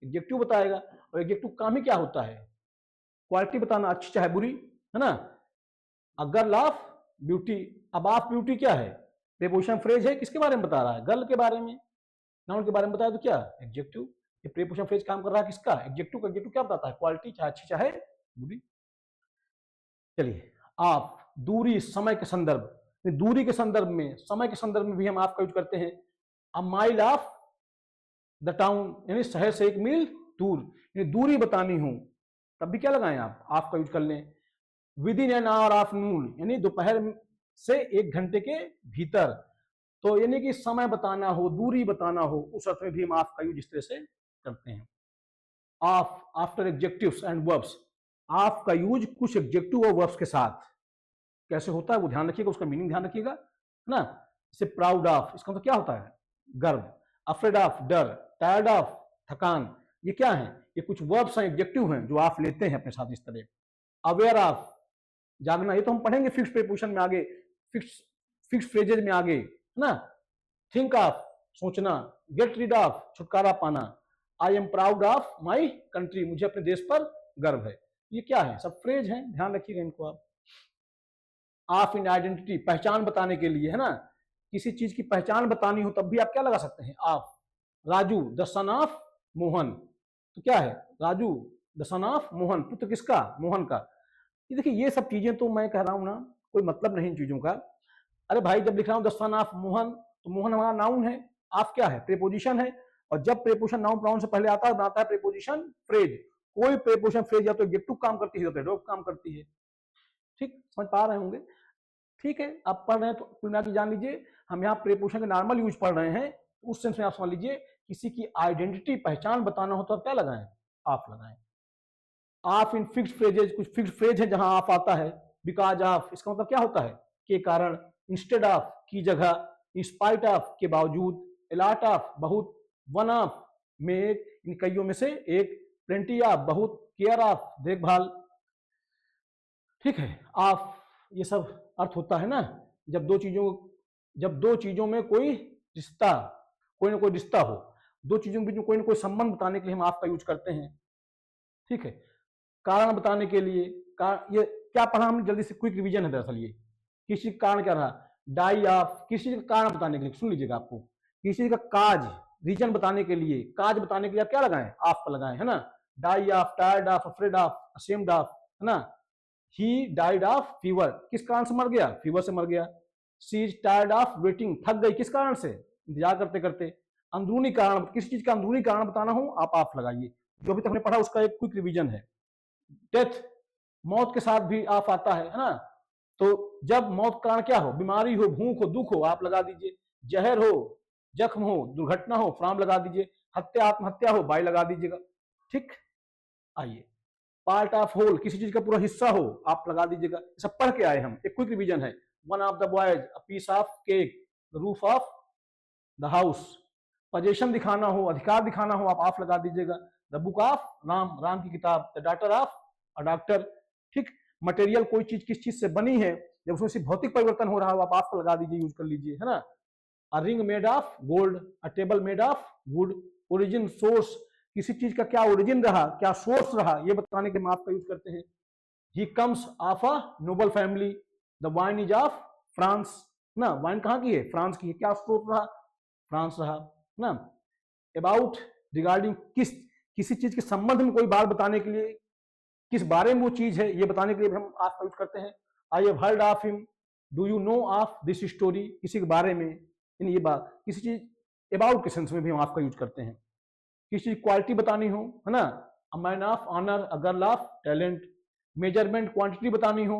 एडजेक्टिव बताएगा। और एडजेक्टिव काम ही क्या होता है, क्वालिटी बताना, अच्छी चाहे बुरी, है ना। अ गर्ल ऑफ ब्यूटी, अब ऑफ ब्यूटी क्या है, प्रीपोजिशन फ्रेज है, किसके बारे में बता रहा है, गर्ल के बारे में। नाउन के बारे में बताया तो क्या, एडजेक्टिव। ये प्रीपोजिशन फ्रेज काम कर रहा है किसका, एडजेक्टिव का। एडजेक्टिव क्या बताता है, क्वालिटी, चाहे अच्छी चाहे बुरी। चलिए, आप दूरी, समय के संदर्भ, दूरी के संदर्भ में, समय के संदर्भ में भी हम आप का यूज करते हैं। अ माइल ऑफ द टाउन, यानी शहर से 1 मील दूर, यानी दूरी बतानी हो, तब भी क्या लगाएं आप का यूज कर लें। Within an hour of noon, यानी दोपहर से 1 घंटे के भीतर। तो यानी कि समय बताना हो, दूरी बताना हो, उस अर्थ में भी हम ऑफ का यूज इस तरह से करते हैं। Of after adjectives and verbs, of का यूज कुछ एडजेक्टिव और वर्ब्स के साथ कैसे होता है वो ध्यान रखिएगा, उसका मीनिंग ध्यान रखिएगा, है ना। जैसे प्राउड ऑफ, इसका मतलब क्या होता है, गर्व। अफ्रेड ऑफ, डर। टायर्ड ऑफ, थकान। ये क्या है, ये कुछ वर्ब्स हैं, एडजेक्टिव हैं, जो आप लेते हैं अपने साथ इस तरह। अवेयर ऑफ, जागना, ये तो हम पढ़ेंगे फिक्स प्रीपोजिशन में आगे, फिक्स फ्रेजेज में आगे, है ना। थिंक ऑफ, सोचना। गेट रिड ऑफ, छुटकारा पाना। I am proud of my country, मुझे अपने देश पर गर्व है। ये क्या है, सब फ्रेज हैं, ध्यान रखिएगा इनको आप। ऑफ इन आइडेंटिटी, पहचान बताने के लिए, है ना। किसी चीज की पहचान बतानी हो तब भी आप क्या लगा सकते हैं, of. Raju the son of Mohan, तो क्या है, Raju the son of Mohan, पुत्र किसका, मोहन का। ये देखिए, ये सब चीजें तो मैं कह रहा हूं ना, कोई मतलब नहीं इन चीजों का। अरे भाई, जब लिख रहा हूं द सन ऑफ मोहन, तो मोहन हमारा नाउन है, ऑफ क्या है, प्रीपोजिशन है। और जब प्रीपोजिशन नाउन प्रोनाउन से पहले आता है बनाता है प्रीपोजिशन फ्रेज। कोई प्रीपोजिशन फ्रेज या तो एडजेक्टिव काम करती है तो एडवर्ब काम करती है। ठीक, समझ पा रहे होंगे। ठीक है, आप पढ़ रहे हैं तो कुल मिला के जान लीजिए, हम यहाँ प्रीपोजिशन के नॉर्मल यूज पढ़ रहे हैं, उस सेंस में आप समझ लीजिए, किसी की आइडेंटिटी, पहचान बताना हो तो आप क्या लगाएं, ऑफ लगाएं। ऑफ इन फिक्स्ड फ्रेजेज, कुछ फिक्स्ड फ्रेज है जहां ऑफ आता है। बिकॉज ऑफ, इसका मतलब क्या होता है, के कारण। इंस्टेड ऑफ, की जगह। इंस्पाइट ऑफ, के बावजूद। अलॉट ऑफ, बहुत। वन ऑफ, में एक, इन कईयों में से एक। प्लेंटी ऑफ, बहुत। केयर ऑफ, देखभाल। ठीक है, ऑफ, ये सब अर्थ होता है ना, जब दो चीजों में कोई रिश्ता, कोई ना कोई रिश्ता हो, दो चीजों के बीच में कोई ना कोई संबंध बताने के लिए हम ऑफ का यूज करते हैं। ठीक है, कारण बताने के लिए, ये क्या पढ़ा हमने, जल्दी से क्विक रिवीजन है दरअसल ये। किसी कारण क्या रहा, डाई ऑफ, किसी का कारण बताने के लिए, सुन लीजिएगा आपको, किसी का काज, रीजन बताने के लिए, काज बताने के लिए आप क्या लगाएं, ऑफ का लगाएं, है ना। Die of, tired of, afraid of, ashamed of, है ना। ही डाइड ऑफ फीवर, किस कारण से मर गया, फीवर से मर गया। She is tired of waiting, थक गई किस कारण से, इंतजार करते करते। अंदरूनी कारण, किसी चीज का अंदरूनी कारण बताना हो आप ऑफ लगाइए। जो अभी तक हमने पढ़ा उसका एक क्विक रिवीजन है। डेथ, मौत के साथ भी ऑफ आता है ना। तो जब मौत कारण क्या हो, बीमारी हो, भूख हो, दुख हो, आप लगा दीजिए। जहर हो, जख्म हो, दुर्घटना हो, फ्राम लगा दीजिए। हत्या, आत्महत्या हो, बाई लगा दीजिएगा। ठीक, आइए। पार्ट ऑफ होल, किसी चीज का पूरा हिस्सा हो, आप लगा दीजिएगा। सब पढ़ के आए हम, एक क्विक रिवीजन है। One of the boys, a piece of cake, the roof of the house. Position दिखाना हो, अधिकार दिखाना हो, आप ऑफ लगा दीजिएगा। The book of Ram, Ram की किताब। The daughter of a doctor. ठीक, मटेरियल, कोई चीज किस चीज से बनी है, जब उसमें से भौतिक परिवर्तन हो रहा हो, आप ऑफ लगा दीजिए, यूज कर लीजिए, है ना। A ring made of gold, a table made of would. Origin, source, किसी चीज का क्या ओरिजिन रहा, क्या सोर्स रहा, ये बताने के माप का यूज करते हैं। He comes of a Nobel family. The wine is of France, ना। वाइन कहाँ की है, फ्रांस की है। क्या सोर्स रहा, फ्रांस रहा ना। अबाउट, रिगार्डिंग, किसी चीज के संबंध में कोई बात बताने के लिए, किस बारे में वो चीज है, ये बताने के लिए हम ऑफ का यूज करते हैं। I have heard of him, do you know of this story, किसी के बारे में, ये बात, किसी चीज अबाउट के सेंस में भी हम ऑफ का यूज करते हैं। किसी चीज क्वालिटी बतानी हो, है ना। A man of honour, a girl of talent. Measurement, quantity बतानी हो।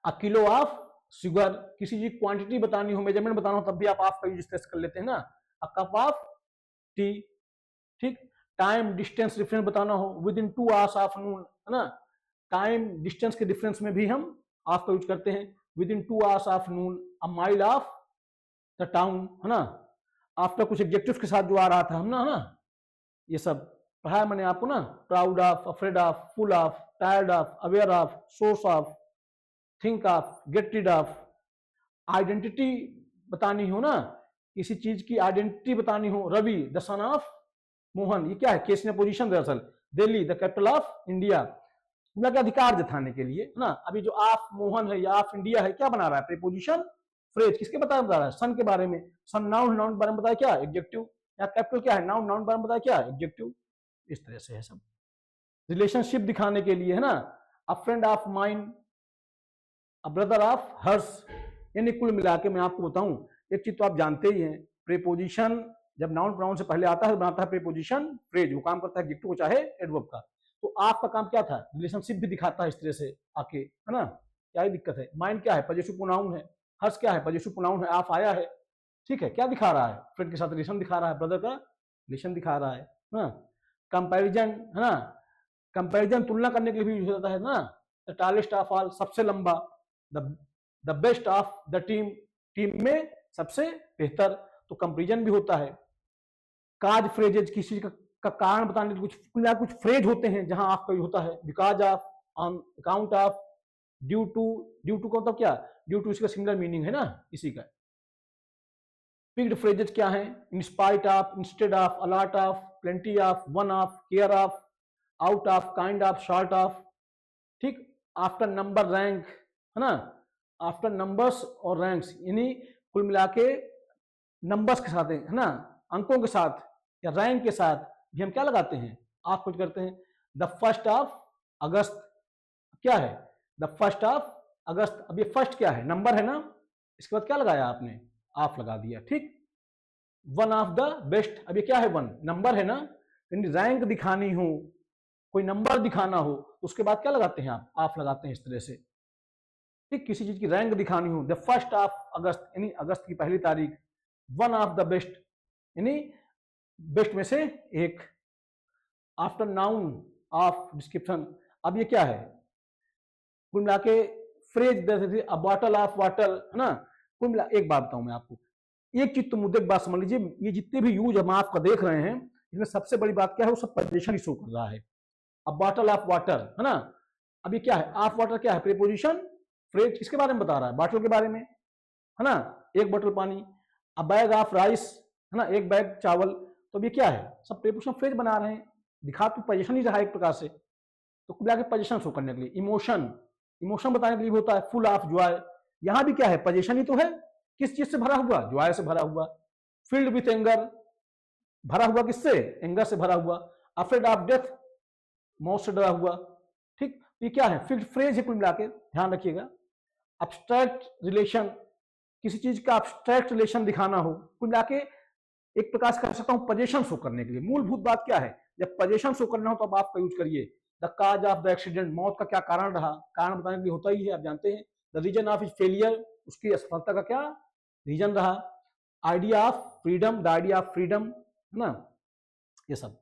अ किलो ऑफ शुगर, किसी चीज क्वांटिटी बतानी हो, मेजरमेंट बताना हो, तब भी आप ऑफ का यूज कर लेते हैं ना। A cup of T. ठीक, टाइम, डिस्टेंस, डिफरेंस बताना हो, विद इन 2 आवर्स ऑफ नून, है ना। टाइम डिस्टेंस के डिफरेंस में भी हम ऑफ का यूज करते हैं। With in 2 hours of Noon. A mile of the town, है ना। आफ्टर कुछ एडजेक्टिव्स के साथ जो आ रहा था हम ना, है ना, ये सब पढ़ाया मैंने आपको ना। Proud of, afraid of, full of, tired of, aware of, source of, think of, get rid of. Identity बतानी हो ना, किसी चीज की आइडेंटिटी बतानी हो। Ravi, the son of Mohan, ये क्या है, केस ने पोजीशन दरअसल। Delhi, the capital of India, मतलब अधिकार जताने के लिए, है ना। अभी जो ऑफ मोहन है या ऑफ इंडिया है, क्या बना रहा है, प्रीपोजिशन फ्रेज, किसके बारे में बता रहा है, सन के बारे में। सन नाउन, नाउन बारे में बताया क्या, एडजेक्टिव। या कैपिटल क्या है, नाउन, नाउन बारे में बताया क्या, एडजेक्टिव। इस तरह से है सब। रिलेशनशिप दिखाने के लिए, है ना। A friend of mine, a brother of hers. यानी कुल मिला के मैं आपको बताऊं, एक चीज तो आप जानते ही हैं, प्रीपोजिशन जब नाउन प्रोनाउन से पहले आता है बनाता है प्रीपोजिशन फ्रेज, वो काम करता है एडजेक्टिव को चाहे एडवर्ब का। तो आपका काम क्या था, रिलेशनशिप भी दिखाता है इस तरह से आके, है ना। क्या ही दिक्कत है। माइंड क्या है, पजेसिव प्रोनाउन है। हर्ष क्या है, पजेसिव प्रोनाउन है, आप आया है। ठीक है, क्या दिखा रहा है, फ्रेंड के साथ रिलेशन दिखा रहा है, ब्रदर का रिलेशन दिखा रहा है ना। कंपैरिजन, है ना, कंपैरिजन तुलना करने के लिए भी यूज होता है ना। द टॉलेस्ट ऑफ ऑल, सबसे लंबा। The best of the team, team में सबसे बेहतर, तो कंपैरिजन भी होता है। काज फ्रेजेज, किसी का कारण बताने के कुछ फ्रेज होते हैं जहां आपका यूज होता है। Because of, on account of, due to का मतलब क्या, ड्यू टू इसका सिमिलर मीनिंग है ना इसी का। पिक्ड फ्रेजेज क्या है, in spite of, instead of, a lot of, plenty of, one of, care of, out of, kind of, short of. ठीक, आफ्टर नंबर, रैंक, है ना। आफ्टर नंबर्स और रैंक्स, यानी कुल मिला के नंबर्स के साथ, है ना, अंकों के साथ या रैंक के साथ भी हम क्या लगाते हैं, आप कुछ करते हैं। द फर्स्ट ऑफ अगस्त, क्या है, द फर्स्ट ऑफ अगस्त। अब ये फर्स्ट क्या है, नंबर है ना, इसके बाद क्या लगाया आपने, आप लगा दिया। ठीक, वन ऑफ द बेस्ट, अब ये क्या है, वन नंबर है ना, रैंक दिखानी हो, कोई नंबर दिखाना हो, उसके बाद क्या लगाते हैं आप लगाते हैं इस तरह से। ठीक, किसी चीज की रैंक दिखानी हो, द फर्स्ट ऑफ अगस्त, यानी अगस्त की पहली तारीख। वन ऑफ द बेस्ट, यानी बेस्ट में से एक। आफ्टर नाउन ऑफ डिस्क्रिप्शन, अब ये क्या है, कुल मिला के phrase they, a bottle of water, है ना। कुल मिला, एक बात बताऊं मैं आपको, एक चीज तो मुद्दे की बात समझ लीजिए, ये जितने भी यूज हम आपका देख रहे हैं, इसमें सबसे बड़ी बात क्या है, वो सब पोजीशन ही शो कर रहा है। अब बॉटल ऑफ वाटर, है ना, अब ये क्या है, ऑफ वाटर क्या है, प्रीपोजिशन फ्रेज, किसके बारे में बता रहा है, बॉटल के बारे में, है ना, एक बोतल पानी। अब बैग ऑफ राइस, है ना, एक बैग चावल, तो अब ये क्या है, सब प्रीपोजिशन फ्रेज बना रहे हैं, दिखा तो पोजीशन ही रहा है एक प्रकार से। तो कुल मिला के पोजीशन शो करने के लिए। इमोशन, इमोशन बताने के लिए होता है, फुल ऑफ जॉय, यहां भी क्या है, पोजीशन ही तो है, किस चीज से भरा हुआ, जॉय से भरा हुआ। फिल्ड विथ एंगर, भरा हुआ किससे? एंगर से भरा हुआ। अफ्रेड ऑफ डेथ, मौत से डरा हुआ। ठीक, ये क्या है? फिक्स्ड फ्रेज है कुल मिला के, ध्यान रखिएगा। अब्स्ट्रैक्ट रिलेशन, किसी चीज का अब्स्ट्रैक्ट रिलेशन दिखाना हो, कुल मिला के एक प्रकार से कह सकता हूं पोजीशन शो करने के लिए। मूलभूत बात क्या है? जब पोजीशन शो करना हो तो आप का यूज करिए। The cause of the accident, मौत का क्या कारण रहा, कारण बताने के लिए होता ही है, आप जानते हैं। The reason of his failure, उसकी असफलता का क्या रीजन रहा। Idea of freedom, the idea of freedom, है ना, ये सब।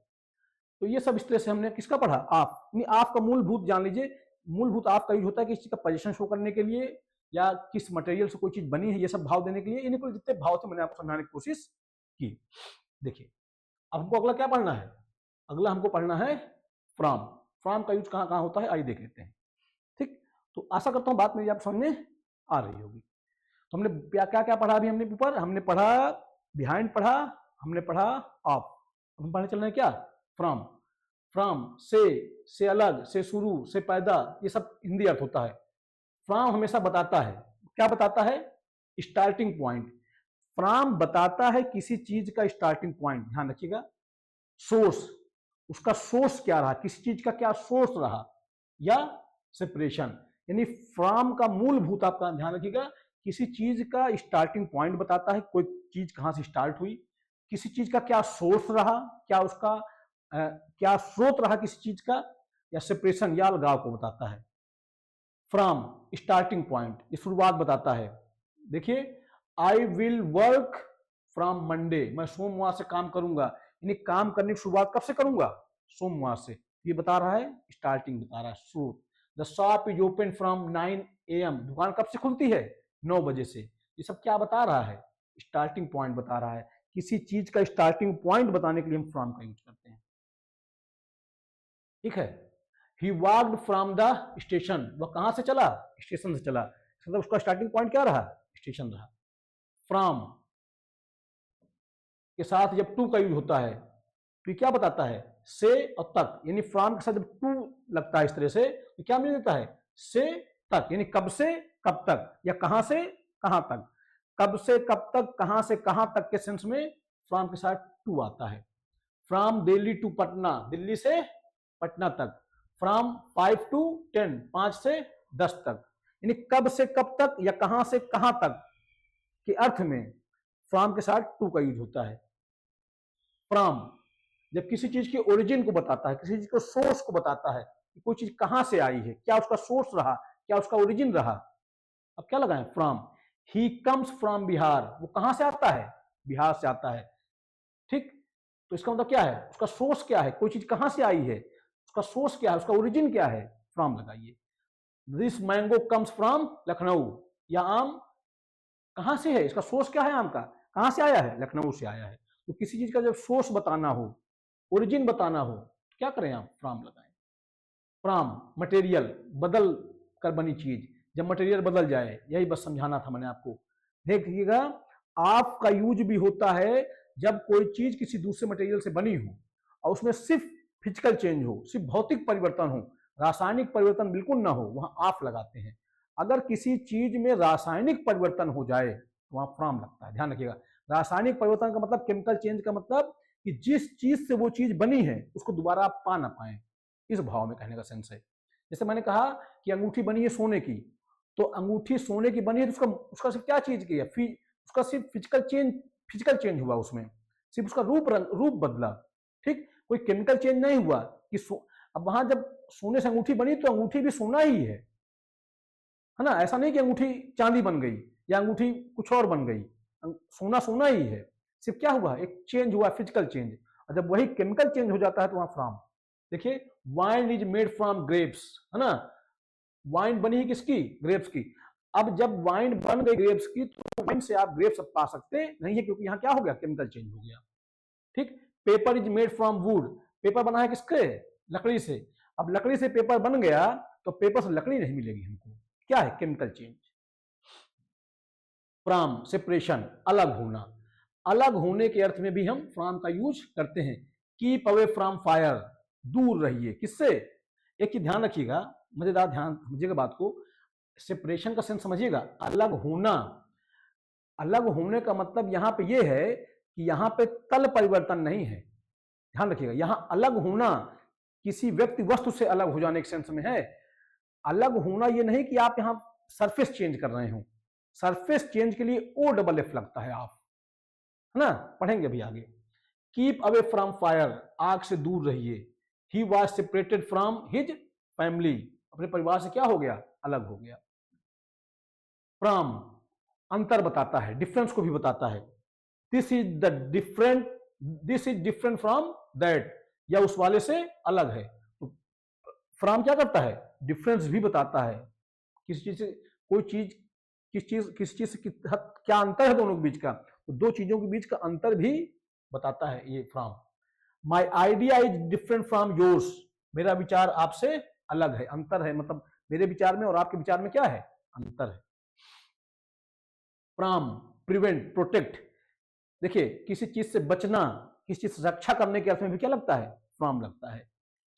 तो ये सब इस तरह से हमने किसका पढ़ा? आप। आप का मूलभूत जान लीजिए। मूलभूत आप का यूज होता है किसी चीज का पोजीशन शो करने के लिए, या किस मटेरियल से कोई चीज बनी है, ये सब भाव देने के लिए। इन्हीं को जितने भाव थे मैंने आपको समझाने की कोशिश की। देखिए, अब हमको अगला क्या पढ़ना है? अगला हमको पढ़ना है फ्रॉम। फ्रॉम का यूज कहां कहां होता है, आइए देख लेते हैं। ठीक, तो आशा करता हूं बात मेरी आप समझ में आ रही होगी। तो हमने क्या क्या पढ़ा अभी? हमने ऊपर हमने पढ़ा बिहाइंड, पढ़ा हमने, पढ़ा ऑफ। हम पढ़ने चल रहे हैं क्या? फ्रॉम। फ्रॉम से अलग, से शुरू, से पैदा, ये सब हिंदी अर्थ होता है। फ्रॉम हमेशा बताता है, क्या बताता है? Starting point. फ्रॉम बताता है किसी चीज का स्टार्टिंग पॉइंट, ध्यान रखिएगा। सोर्स, उसका सोर्स क्या रहा, किसी चीज का क्या सोर्स रहा, या सेपरेशन। यानी फ्रॉम का मूलभूत आपका ध्यान रखिएगा, किसी चीज का स्टार्टिंग पॉइंट बताता है, कोई चीज कहां से स्टार्ट हुई, किसी चीज का क्या सोर्स रहा, क्या उसका क्या स्रोत रहा किसी चीज का, या सेपरेशन या अलगाव को बताता है। फ्रॉम स्टार्टिंग पॉइंट, ये शुरुआत बताता है। देखिए, I will work from Monday, मैं सोमवार से काम करूंगा, यानी काम करने की शुरुआत कब से करूंगा? सोमवार से। ये बता रहा है स्टार्टिंग, बता रहा है स्रोत। The shop is open from 9 AM, दुकान कब से खुलती है? 9 बजे से। ये सब क्या बता रहा है? स्टार्टिंग पॉइंट बता रहा है। किसी चीज का स्टार्टिंग पॉइंट बताने के लिए हम फ्रॉम का यूज करते हैं। ठीक है। ही वॉक्ड फ्रॉम द स्टेशन, वह कहां से चला? स्टेशन से चला। मतलब उसका स्टार्टिंग पॉइंट क्या रहा? स्टेशन रहा। फ्रॉम के साथ जब टू का यूज होता है तो क्या बताता है? से और तक, यानी फ्रॉम के साथ जब टू लगता है इस तरह से तो क्या मिल देता है? से तक, यानी कब से कब तक, या कहां से कहां तक। कब से कब तक, कहां से कहां तक के सेंस में फ्रॉम के साथ टू आता है। फ्रॉम दिल्ली टू पटना, दिल्ली से पटना तक। फ्रॉम 5 to 10, 5 से 10 तक, यानी कब से कब तक या कहां से कहां तक के अर्थ में फ्रॉम के साथ टू का यूज होता है। फ्रॉम जब किसी चीज की ओरिजिन को बताता है, किसी चीज को सोर्स को बताता है कि कोई चीज कहां से आई है, क्या उसका सोर्स रहा, क्या उसका ओरिजिन रहा। अब क्या लगाएं? From. He comes from Bihar, वो कहां से आता है? बिहार से आता है। ठीक, तो इसका मतलब क्या है? उसका सोर्स क्या है, कोई चीज कहां से आई है, उसका सोर्स क्या है, उसका ओरिजिन क्या है, फ्रॉम लगाइए। This mango comes from Lucknow, या आम कहां से है, इसका सोर्स क्या है, आम का कहां से आया है? लखनऊ से आया है। तो किसी चीज का जब सोर्स बताना हो, ओरिजिन बताना हो, तो क्या करें आप? फ्रॉम लगाएं। फ्रॉम मटेरियल, बदल कर बनी चीज, जब मटेरियल बदल जाए, यही बस समझाना था मैंने आपको। देखिएगा, ऑफ का यूज भी होता है जब कोई चीज किसी दूसरे मटेरियल से बनी हो और उसमें सिर्फ फिजिकल चेंज हो, सिर्फ भौतिक परिवर्तन हो, रासायनिक परिवर्तन बिल्कुल ना हो, वहां ऑफ लगाते हैं। अगर किसी चीज में रासायनिक परिवर्तन हो जाए तो वहां फ्रॉम लगता है। ध्यान रखिएगा, रासायनिक परिवर्तन का मतलब, केमिकल चेंज का मतलब कि जिस चीज से वो चीज बनी है उसको दोबारा आप पा ना पाए, इस भाव में कहने का सेंस है। जैसे मैंने कहा कि अंगूठी बनी है सोने की, तो अंगूठी सोने की बनी है तो उसका सिर्फ क्या चीज की है? उसका सिर्फ फिजिकल चेंज हुआ, उसमें सिर्फ उसका रूप बदला। ठीक, कोई केमिकल चेंज नहीं हुआ कि अब वहां जब सोने से अंगूठी बनी तो अंगूठी भी सोना ही है ना। ऐसा नहीं कि अंगूठी चांदी बन गई या अंगूठी कुछ और बन गई, सोना सोना ही है। सिर्फ क्या हुआ? एक चेंज हुआ, फिजिकल चेंज। और जब वही केमिकल चेंज हो जाता है तो वहां फ्रॉम। देखिए, wine is made from grapes, है ना। वाइन बनी है किसकी? ग्रेप्स की। अब जब वाइन बन गई ग्रेप्स की तो वाइन से आप ग्रेप्स पा सकते नहीं है, क्योंकि यहां क्या हो गया? केमिकल चेंज हो गया। ठीक, paper is made from would, paper बना है किसके? लकड़ी से। अब लकड़ी से पेपर बन गया तो पेपर से लकड़ी नहीं मिलेगी हमको, क्या है? Chemical change. फ्रॉम सेपरेशन, अलग होना। अलग होने के अर्थ में भी हम फ्रॉम का यूज करते हैं। कीप अवे फ्रॉम फायर, दूर रहिए किससे? एक ही ध्यान रखिएगा, मजेदार ध्यान समझिएगा बात को। सेपरेशन का सेंस समझिएगा, अलग होना। अलग होने का मतलब यहां पे यह है कि यहां पे तल परिवर्तन नहीं है, ध्यान रखिएगा। यहां अलग होना किसी व्यक्ति वस्तु से अलग हो जाने के सेंस में है। अलग होना ये नहीं कि आप यहां सरफेस चेंज कर रहे हो। सरफेस चेंज के लिए ओ डबल एफ लगता है, आप है ना, पढ़ेंगे अभी आगे। कीप अवे फ्रॉम फायर, आग से दूर रहिए। He was separated from his family, अपने परिवार से क्या हो गया, अलग हो गया। फ्रॉम अंतर बताता है, डिफरेंस को भी बताता है। This is the different, this is different from that, या उस वाले से अलग है। तो फ्रॉम क्या करता है, डिफरेंस भी बताता है। किसी चीज से कोई चीज, किस चीज से क्या अंतर है दोनों के बीच का, तो दो चीजों के बीच का अंतर भी बताता है ये from. My idea is different from yours, मेरा विचार आपसे अलग है, अंतर है, मतलब मेरे विचार में और आपके विचार में क्या है, अंतर है। फ्रॉम प्रिवेंट, प्रोटेक्ट, देखिए किसी चीज से बचना, किसी चीज से रक्षा करने के अर्थ में भी क्या लगता है, फ्रॉम लगता है।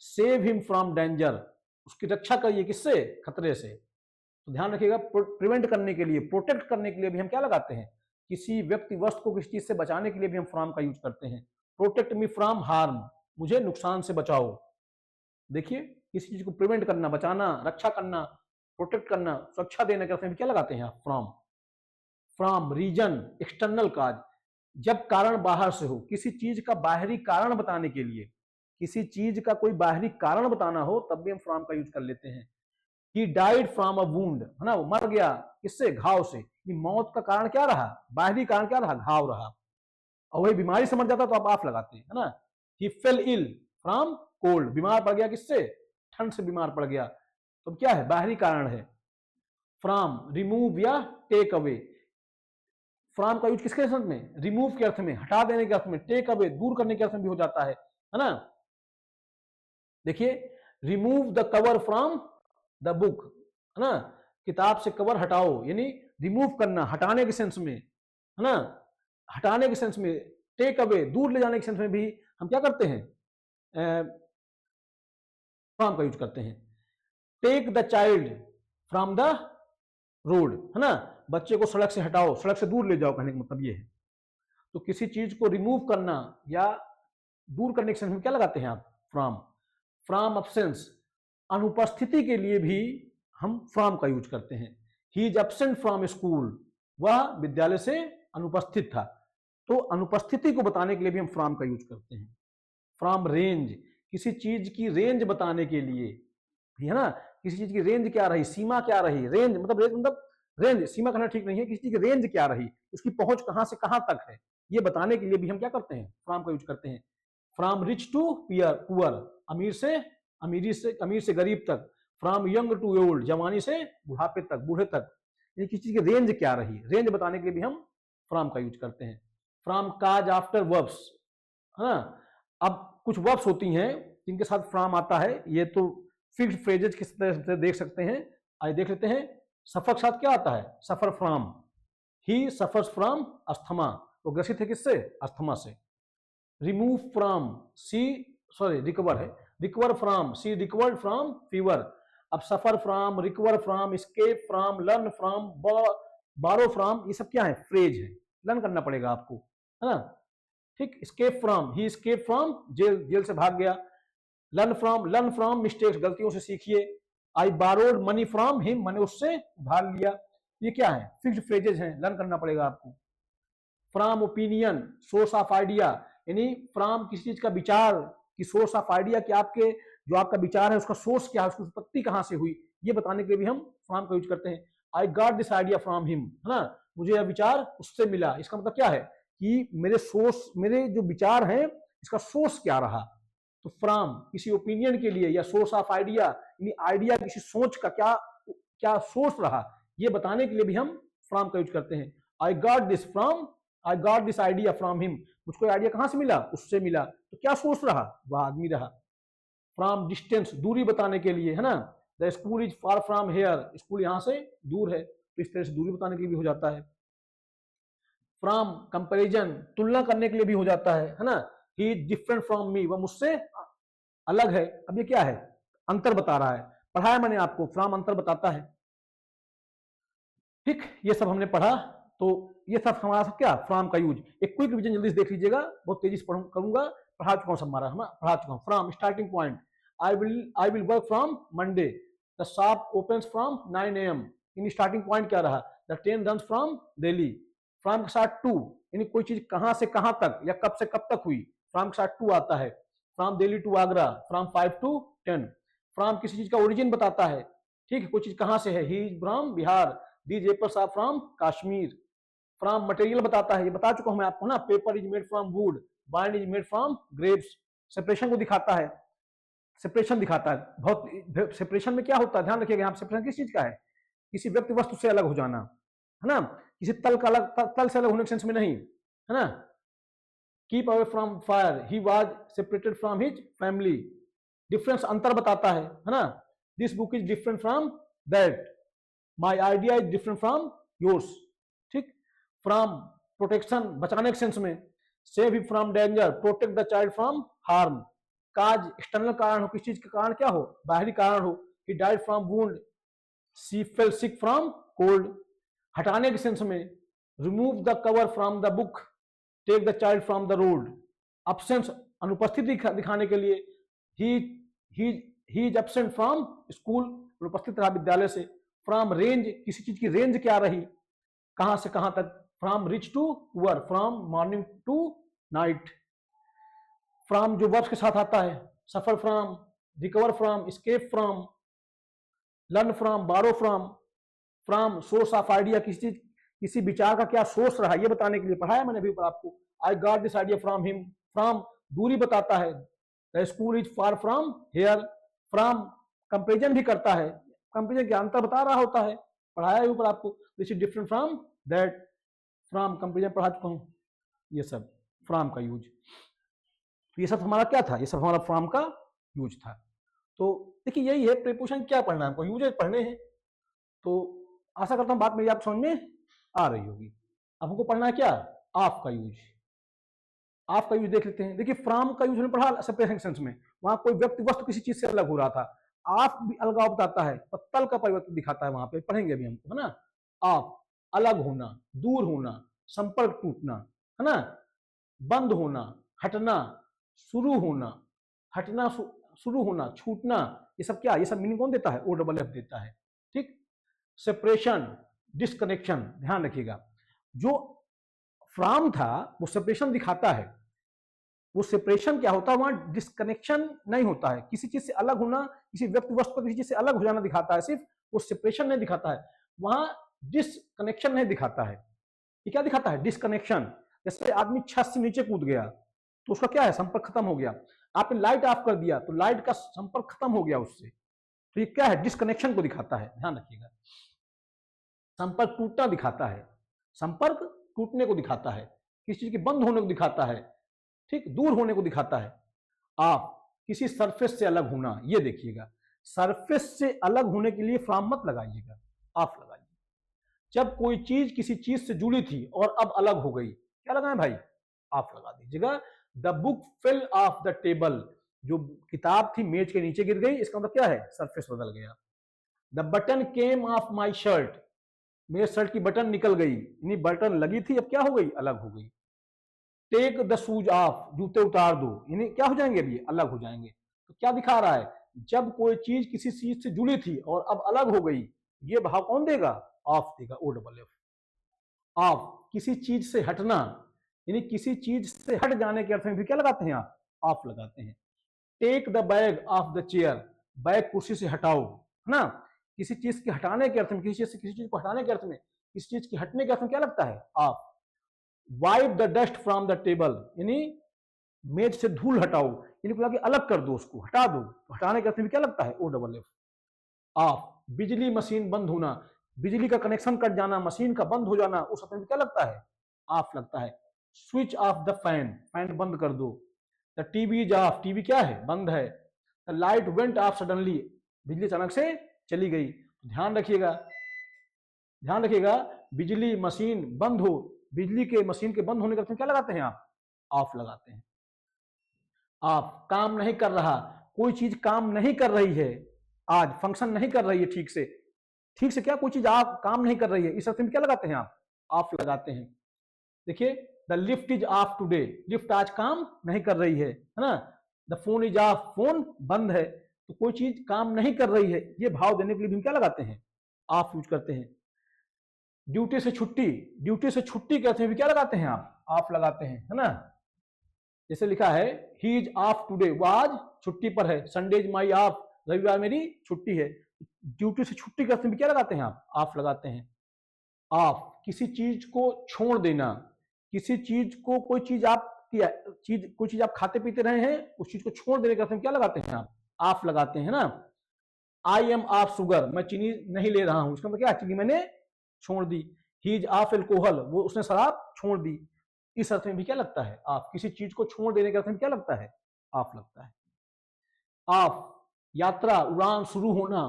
सेव हिम फ्रॉम डेंजर, उसकी रक्षा करिए, किससे, खतरे से। तो ध्यान रखिएगा, प्रिवेंट करने के लिए, प्रोटेक्ट करने के लिए भी हम क्या लगाते हैं, किसी व्यक्ति वस्तु को किसी चीज से बचाने के लिए भी हम फ्रॉम का यूज करते हैं। प्रोटेक्ट मी फ्रॉम हार्म, मुझे नुकसान से बचाओ। देखिए किसी चीज को प्रिवेंट करना, बचाना, रक्षा करना, प्रोटेक्ट करना, सुरक्षा देने के अर्थ में क्या लगाते हैं आप, फ्रॉम। फ्रॉम रीजन, एक्सटर्नल काज, जब कारण बाहर से हो, किसी चीज का बाहरी कारण बताने के लिए, किसी चीज का कोई बाहरी कारण बताना हो तब भी हम फ्रॉम का यूज कर लेते हैं। ही डाइड फ्रॉम अ वुंड, है ना, वो मर गया, किससे, घाव से। मौत का कारण क्या रहा, बाहरी कारण क्या रहा, घाव रहा। और वही बीमारी से मर जाता तो आप ऑफ लगाते हैं, है ना। ही फेल इल फ्रॉम कोल्ड, बीमार पड़ गया, किससे, ठंड से बीमार पड़ गया, तो क्या है, बाहरी कारण है। फ्रॉम रिमूव या टेक अवे, फ्रॉम का यूज किसके अर्थ में, रिमूव के अर्थ में, हटा देने के अर्थ में। टेक अवे, दूर करने के अर्थ में भी हो जाता है ना। देखिए remove the cover from the book, है ना, किताब से कवर हटाओ, यानी रिमूव करना, हटाने के सेंस में, है ना, हटाने के सेंस में। टेक अवे, दूर ले जाने के सेंस में भी हम क्या करते हैं, फ्रॉम का यूज करते हैं। Take the child from the road, है ना, बच्चे को सड़क से हटाओ, सड़क से दूर ले जाओ, कहने का मतलब ये है। तो किसी चीज को रिमूव करना या दूर करने के सेंस में क्या लगाते हैं आप, फ्रॉम। फ्रॉम अब्सेंस, अनुपस्थिति के लिए भी हम फ्रॉम का यूज करते हैं। ही इज एब्सेंट फ्रॉम स्कूल, वह विद्यालय से अनुपस्थित था। तो अनुपस्थिति को बताने के लिए भी हम फ्रॉम का यूज करते हैं। फ्रॉम रेंज, किसी चीज की रेंज बताने के लिए, है ना, किसी चीज की रेंज क्या रही, सीमा क्या रही, रेंज मतलब रेंज, सीमा कहना ठीक नहीं है, किसी चीज की रेंज क्या रही, उसकी पहुंच कहां से कहां तक है, ये बताने के लिए भी हम क्या करते हैं, फ्रॉम का यूज करते हैं। फ्रॉम रिच टू पुअर, अमीर से गरीब तक। फ्रॉम यंग टू ओल्ड, जवानी से बुढ़ापे तक, बूढ़े तक। ये किसी चीज की रेंज क्या रही, रेंज बताने के लिए भी हम फ्रॉम का यूज करते हैं। फ्रॉम काज आफ्टर वर्ब्स, है ना। अब कुछ वर्ब्स होती हैं जिनके साथ फ्रॉम आता है, ये तो फिक्स्ड फ्रेजेज किस तरह से देख सकते हैं, आइए देख लेते हैं। सफर के साथ क्या आता है, suffer from. He suffers from asthma, वो ग्रसित है किससे, अस्थमा से। रिमूव फ्रॉम, रिकवर है, recover from, she recovered from fever. अब suffer from, recover from, escape from, learn from, borrow from, ये सब क्या है, फ्रेज है, लर्न करना पड़ेगा आपको, है ना। ठीक, escape from, he escape from jail, jail से भाग गया। लर्न फ्रॉम मिस्टेक्स, गलतियों से सीखिए। I borrowed money from him, मैंने उससे उधार लिया। ये क्या है, फिक्स्ड फ्रेजेज हैं, लर्न करना पड़ेगा आपको। From opinion, source of idea, यानी फ्रॉम किसी चीज का विचार की, सोर्स ऑफ आइडिया कि आपके जो आपका विचार है उसका सोर्स क्या है, उसकी उत्पत्ति कहां से हुई, ये बताने के लिए भी हम फ्रॉम का यूज करते हैं। I got this idea from him, है ना, मुझे यह विचार उससे मिला। इसका मतलब क्या है कि मेरे सोर्स, मेरे जो विचार हैं इसका सोर्स क्या रहा। तो फ्रॉम किसी ओपिनियन के लिए या सोर्स ऑफ आइडिया, यानी आइडिया किसी सोच का क्या क्या सोर्स रहा, ये बताने के लिए भी हम फ्रॉम का यूज करते हैं। I got this idea from him, मुझको आइडिया कहां से मिला, उससे मिला। तो क्या सोर्स रहा, वह आदमी रहा। फ्रॉम डिस्टेंस, दूरी बताने के लिए, है ना, the school is far from here, school यहां से दूर है, तो इस तरह से दूरी बताने के लिए भी हो जाता है। फ्रॉम कंपैरिजन, तुलना करने के लिए भी हो जाता है ना। He is different from me, वह मुझसे अलग है। अब ये क्या है, अंतर बता रहा है, पढ़ाया मैंने आपको, फ्रॉम अंतर बताता है। ठीक, ये सब हमने पढ़ा। तो ये सब हमारा सब क्या फ्रॉम का यूज। एक क्विक रिवीजन जल्दी से देख लीजिएगा, बहुत तेजी से करूंगा, पढ़ा चुका हूं सब हमारा, पढ़ा चुका हूं। From starting point, I will work from Monday, the shop opens from 9 AM। In starting point क्या रहा, the train runs from Delhi. From के साथ टू, यानी कोई चीज कहां से कहां तक या कब से कब तक हुई, फ्रॉम के साथ टू आता है। From Delhi to Agra, from 5 to 10। From किसी चीज का ओरिजिन बताता है, ठीक है, कोई चीज कहां से है, he is from Bihar, these apples are from Kashmir. From material बताता है, ये बता चुका हूं मैं आपको ना, paper is made from wood, wine is made from grapes. Separation को दिखाता है, सेपरेशन दिखाता है। बहुत सेपरेशन में क्या होता है, ध्यान रखिएगा, यहाँ सेपरेशन किस चीज का है, किसी व्यक्ति वस्तु से अलग हो जाना, है ना, किसी तल का अलग, तल से अलग होने के सेंस में नहीं, है ना। Keep away from fire, he was separated from his family. Difference अंतर बताता है ना। This book is different from that, my idea is different from yours, ठीक। फ्रॉम प्रोटेक्शन, बचाने के सेंस में, save him from danger, protect the child from harm. Cause external कारण हो, किसी चीज के कारण क्या हो, बाहरी कारण हो, he died from wound, she fell sick from cold. हटाने के सेंस में, remove the cover from the book, take the child from the road. Absence अनुपस्थिति दिखाने के लिए, he is absent from school, अनुपस्थित रहा विद्यालय से। फ्रॉम रेंज, किसी चीज की रेंज क्या रही, कहां से कहां तक। From rich to poor, from morning to night. From जो वर्ब्स के साथ आता है, suffer from, recover from, escape from, learn from, borrow from. From source of idea, किसी विचार का क्या सोर्स रहा, ये बताने के लिए पढ़ाया मैंने अभी आपको। I got this idea from him. From दूरी बताता है, the school is far from here. From comparison भी करता है, कंपेरिजन के अंतर बता रहा होता है, पढ़ाया ऊपर आपको। This is different from that, from comparison पढ़ा चुका हूं, ये सब फ्रॉम का यूज। ये सब हमारा क्या था, ये सब हमारा फ्रॉम का यूज था। तो देखिए यही है, प्रीपोजिशन क्या पढ़ना है हमको, यूजेज पढ़ने हैं। तो आशा करता हूं बात मेरी आप समझ में आ रही होगी। अब हमको पढ़ना है क्या, ऑफ का यूज। ऑफ का यूज देख लेते हैं। देखिए फ्रॉम का यूज हमने पढ़ा सेपरेशन सेंस में, वहां कोई व्यक्ति वस्तु किसी चीज से अलग हो रहा था। ऑफ भी अलगाव बताता है, तो तल का परिवर्तन दिखाता है, वहां पे पढ़ेंगे अभी हमको, है ना। ऑफ अलग होना, दूर होना, संपर्क टूटना, है ना, बंद होना, हटना, शुरू होना, हटना, शुरू होना, छूटना, ये सब क्या, ये सब मीनिंग कौन देता है, OFF देता है, ठीक। सेपरेशन, डिस्कनेक्शन, ध्यान रखिएगा, जो फ्रॉम था वो सेपरेशन दिखाता है। वो सेपरेशन क्या होता है, वहां डिस्कनेक्शन नहीं होता है, किसी चीज से अलग होना, किसी व्यक्ति वस्तु पर किसी चीज से अलग हो जाना दिखाता है सिर्फ, वो सेपरेशन नहीं दिखाता है, वहां डिस्कनेक्शन नहीं दिखाता है। ये क्या दिखाता है, डिस्कनेक्शन। जैसे आदमी छत से नीचे कूद गया तो उसका क्या है, संपर्क खत्म हो गया। आपने लाइट ऑफ कर दिया तो लाइट का संपर्क खत्म हो गया उससे, तो ये क्या है, डिस्कनेक्शन को दिखाता है, ध्यान रखिएगा। संपर्क टूटना दिखाता है, संपर्क टूटने को दिखाता है, किसी चीज के बंद होने को दिखाता है, ठीक, दूर होने को दिखाता है। आप किसी सरफेस से अलग होना, ये देखिएगा, सरफेस से अलग होने के लिए फ्रॉम मत लगाइएगा, ऑफ लगाइए। जब कोई चीज किसी चीज से जुड़ी थी और अब अलग हो गई, क्या लगाएं भाई, ऑफ लगा दीजिएगा। The book fell off the table, जो किताब थी मेज के नीचे गिर गई, इसका मतलब क्या है, सरफेस बदल गया। The button came of my shirt, मेरे शर्ट की बटन निकल गई, यानी बटन लगी थी अब क्या हो गई, अलग हो गई। टेक द शूज ऑफ, जूते उतार दो, यानी क्या हो जाएंगे, अभी अलग हो जाएंगे। तो क्या दिखा रहा है, जब कोई चीज किसी चीज से जुड़ी थी और अब अलग हो गई, ये भाव कौन देगा, ऑफ देगा, OFF। ऑफ किसी चीज से हटना, यानी किसी चीज से हट जाने के अर्थ में भी क्या लगाते हैं आप, ऑफ लगाते हैं। Take the bag off the chair, bag कुर्सी से हटाओ, है ना, किसी चीज के हटाने के अर्थ में, किसी चीज से किसी चीज को हटाने के अर्थ में, किसी चीज के हटने के अर्थ में क्या लगता है, of. Wipe the dust from the table, यानी मेज से धूल हटाओ, यानी अलग कर दो, उसको हटा दो, तो हटाने के अर्थ में क्या लगता है, OFF, ऑफ। बिजली मशीन बंद होना, बिजली का कनेक्शन कट जाना, मशीन का बंद हो जाना, उस अर्थ में क्या लगता है, ऑफ लगता है। Switch off the fan, fan बंद कर दो। The TV is of, TV क्या है, बंद है। The light went of suddenly, बिजली अचानक से चली गई। ध्यान रखिएगा, ध्यान रखिएगा, बिजली मशीन बंद हो, बिजली के मशीन के बंद होने के अर्थ में क्या लगाते हैं आप, ऑफ लगाते हैं। ऑफ काम नहीं कर रहा, कोई चीज काम नहीं कर रही है, आज फंक्शन नहीं कर रही है ठीक से, ठीक से क्या, कोई चीज आप काम नहीं कर रही है, इस अर्थ में क्या लगाते हैं आप, ऑफ लगाते हैं। देखिए, the lift is of today, lift आज काम नहीं कर रही है ना। The phone is of, phone बंद है, तो कोई चीज काम नहीं कर रही है, ये भाव देने के लिए भी हम क्या लगाते हैं, ऑफ यूज करते हैं। ड्यूटी से छुट्टी, ड्यूटी से छुट्टी कहते हैं भी क्या लगाते हैं आप, ऑफ लगाते हैं, है ना। जैसे लिखा है ही इज ऑफ टुडे, वो आज छुट्टी पर है। संडे इज माई ऑफ, रविवार मेरी छुट्टी है। ड्यूटी से छुट्टी कहते हैं भी क्या लगाते हैं आप, ऑफ लगाते हैं। ऑफ, किसी चीज को छोड़ देना, किसी चीज को, कोई चीज आप कोई चीज आप खाते पीते रहे हैं, उस चीज को छोड़ देने का क्या लगाते हैं आप, ऑफ लगाते हैं ना। आई एम ऑफ शुगर, मैं चीनी नहीं ले रहा हूं, इसका मतलब क्या, चीनी मैंने छोड़ दी। ही इज ऑफ एल्कोहल, वो उसने शराब छोड़ दी। इस अर्थ में भी क्या लगता है, ऑफ, किसी चीज को छोड़ देने के अर्थ में क्या लगता है, ऑफ लगता है। ऑफ, यात्रा, उड़ान शुरू होना,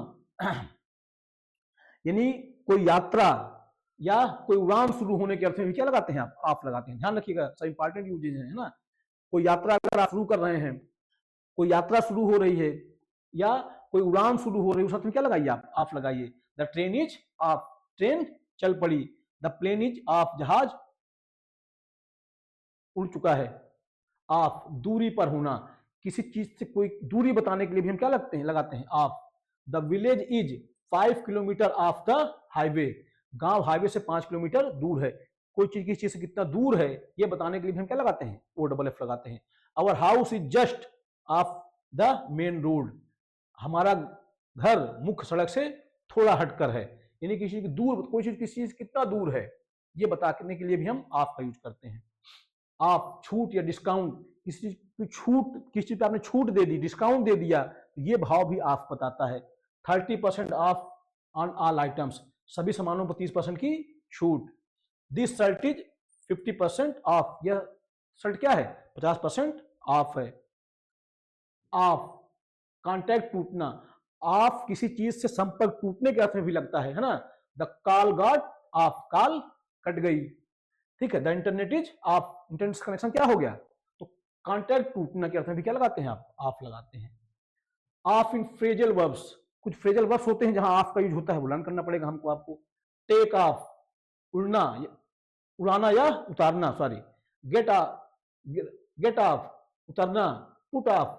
यानी कोई यात्रा या कोई उड़ान शुरू होने के अर्थ में भी क्या लगाते हैं आप, ऑफ लगाते हैं। ध्यान रखिएगा, सब इंपॉर्टेंट यूजेज है ना। कोई यात्रा अगर आप शुरू कर रहे हैं, कोई यात्रा शुरू हो रही है या कोई उड़ान शुरू हो रही है, उस अर्थ में क्या लगाइए आप, ऑफ लगाइए। The train is of, train चल पड़ी। द प्लेन इज ऑफ, जहाज उड़ चुका है। ऑफ, दूरी पर होना, किसी चीज से कोई दूरी बताने के लिए भी हम क्या लगते हैं, लगाते हैं of. The village is 5 kilometre of the highway, गांव हाईवे से 5 किलोमीटर दूर है। कोई चीज किसी चीज से कितना दूर है ये बताने के लिए हम क्या लगाते हैं, ओ डबल एफ लगाते हैं। Our house is just off the main road, हमारा घर मुख्य सड़क से थोड़ा हटकर है, यानी किसी की दूर, कोई चीज किसी चीज कितना दूर है ये बताने के लिए भी हम ऑफ का यूज करते हैं। ऑफ, छूट या डिस्काउंट, किसी चीज की छूट, किसी चीज पे आपने छूट दे दी, डिस्काउंट दे दिया, तो ये भाव भी ऑफ बताता है। 30% ऑफ ऑन ऑल आइटम्स, सभी सामानों पर 30% की छूट। दिस शर्ट इज 50% ऑफ, यह शर्ट क्या है, 50% ऑफ है। ऑफ, कॉन्टैक्ट टूटना, ऑफ किसी चीज से संपर्क टूटने के अर्थ में भी लगता है ना। The call got off, call cut गई, ठीक है। The internet is of, internet connection क्या हो गया, तो कॉन्टैक्ट टूटना के अर्थ में भी क्या लगाते हैं आप, ऑफ लगाते हैं। ऑफ इन फ्रेजल वर्ब्स, कुछ फ्रेजल वर्ब्स होते हैं जहां ऑफ का यूज होता है, वो लर्न करना पड़ेगा हमको आपको। टेक ऑफ, उड़ना, उड़ाना या उतारना, सॉरी। गेट ऑफ, उतरना। पुट ऑफ,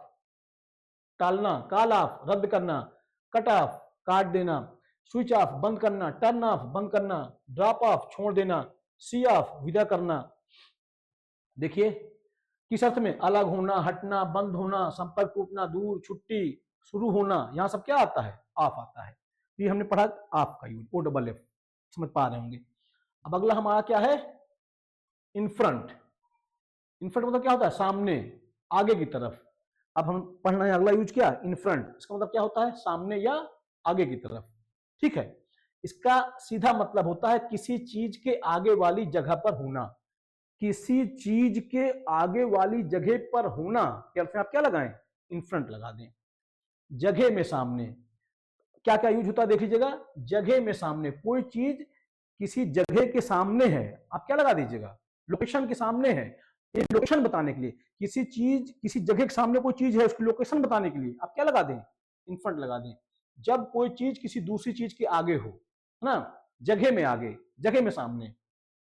टालना। कॉल ऑफ, रद्द करना। कट ऑफ, काट देना। स्विच ऑफ, बंद करना। टर्न ऑफ, बंद करना। ड्रॉप ऑफ, छोड़ देना। सी ऑफ, विदा करना। देखिए किस अर्थ में, अलग होना, हटना, बंद होना, संपर्क टूटना, दूर, छुट्टी, शुरू होना, यहां सब क्या आता है, ऑफ आता है। ये हमने पढ़ा ऑफ का यूज, ओ डबल एफ, समझ पा रहे होंगे। अब अगला हमारा क्या है, इन फ्रंट। इन फ्रंट मतलब क्या होता है, सामने, आगे की तरफ। अब हम पढ़ना है अगला यूज क्या, इन फ्रंट, इसका मतलब क्या होता है, सामने या आगे की तरफ, ठीक है। इसका सीधा मतलब होता है किसी चीज के आगे वाली जगह पर होना, किसी चीज के आगे वाली जगह पर होना के अर्थ में आप क्या लगाएं, इन फ्रंट लगा दें। जगह में सामने, क्या क्या यूज होता है देख लीजिएगा, जगह में सामने, कोई चीज किसी जगह के सामने है, आप क्या लगा दीजिएगा, लोकेशन के सामने है, एक लोकेशन बताने के लिए। किसी चीज, किसी जगह के सामने कोई चीज है, उसकी लोकेशन बताने के लिए आप क्या लगा दें, इन फ्रंट लगा दें। जब कोई चीज किसी दूसरी चीज के आगे हो, है ना, जगह में आगे, जगह में सामने।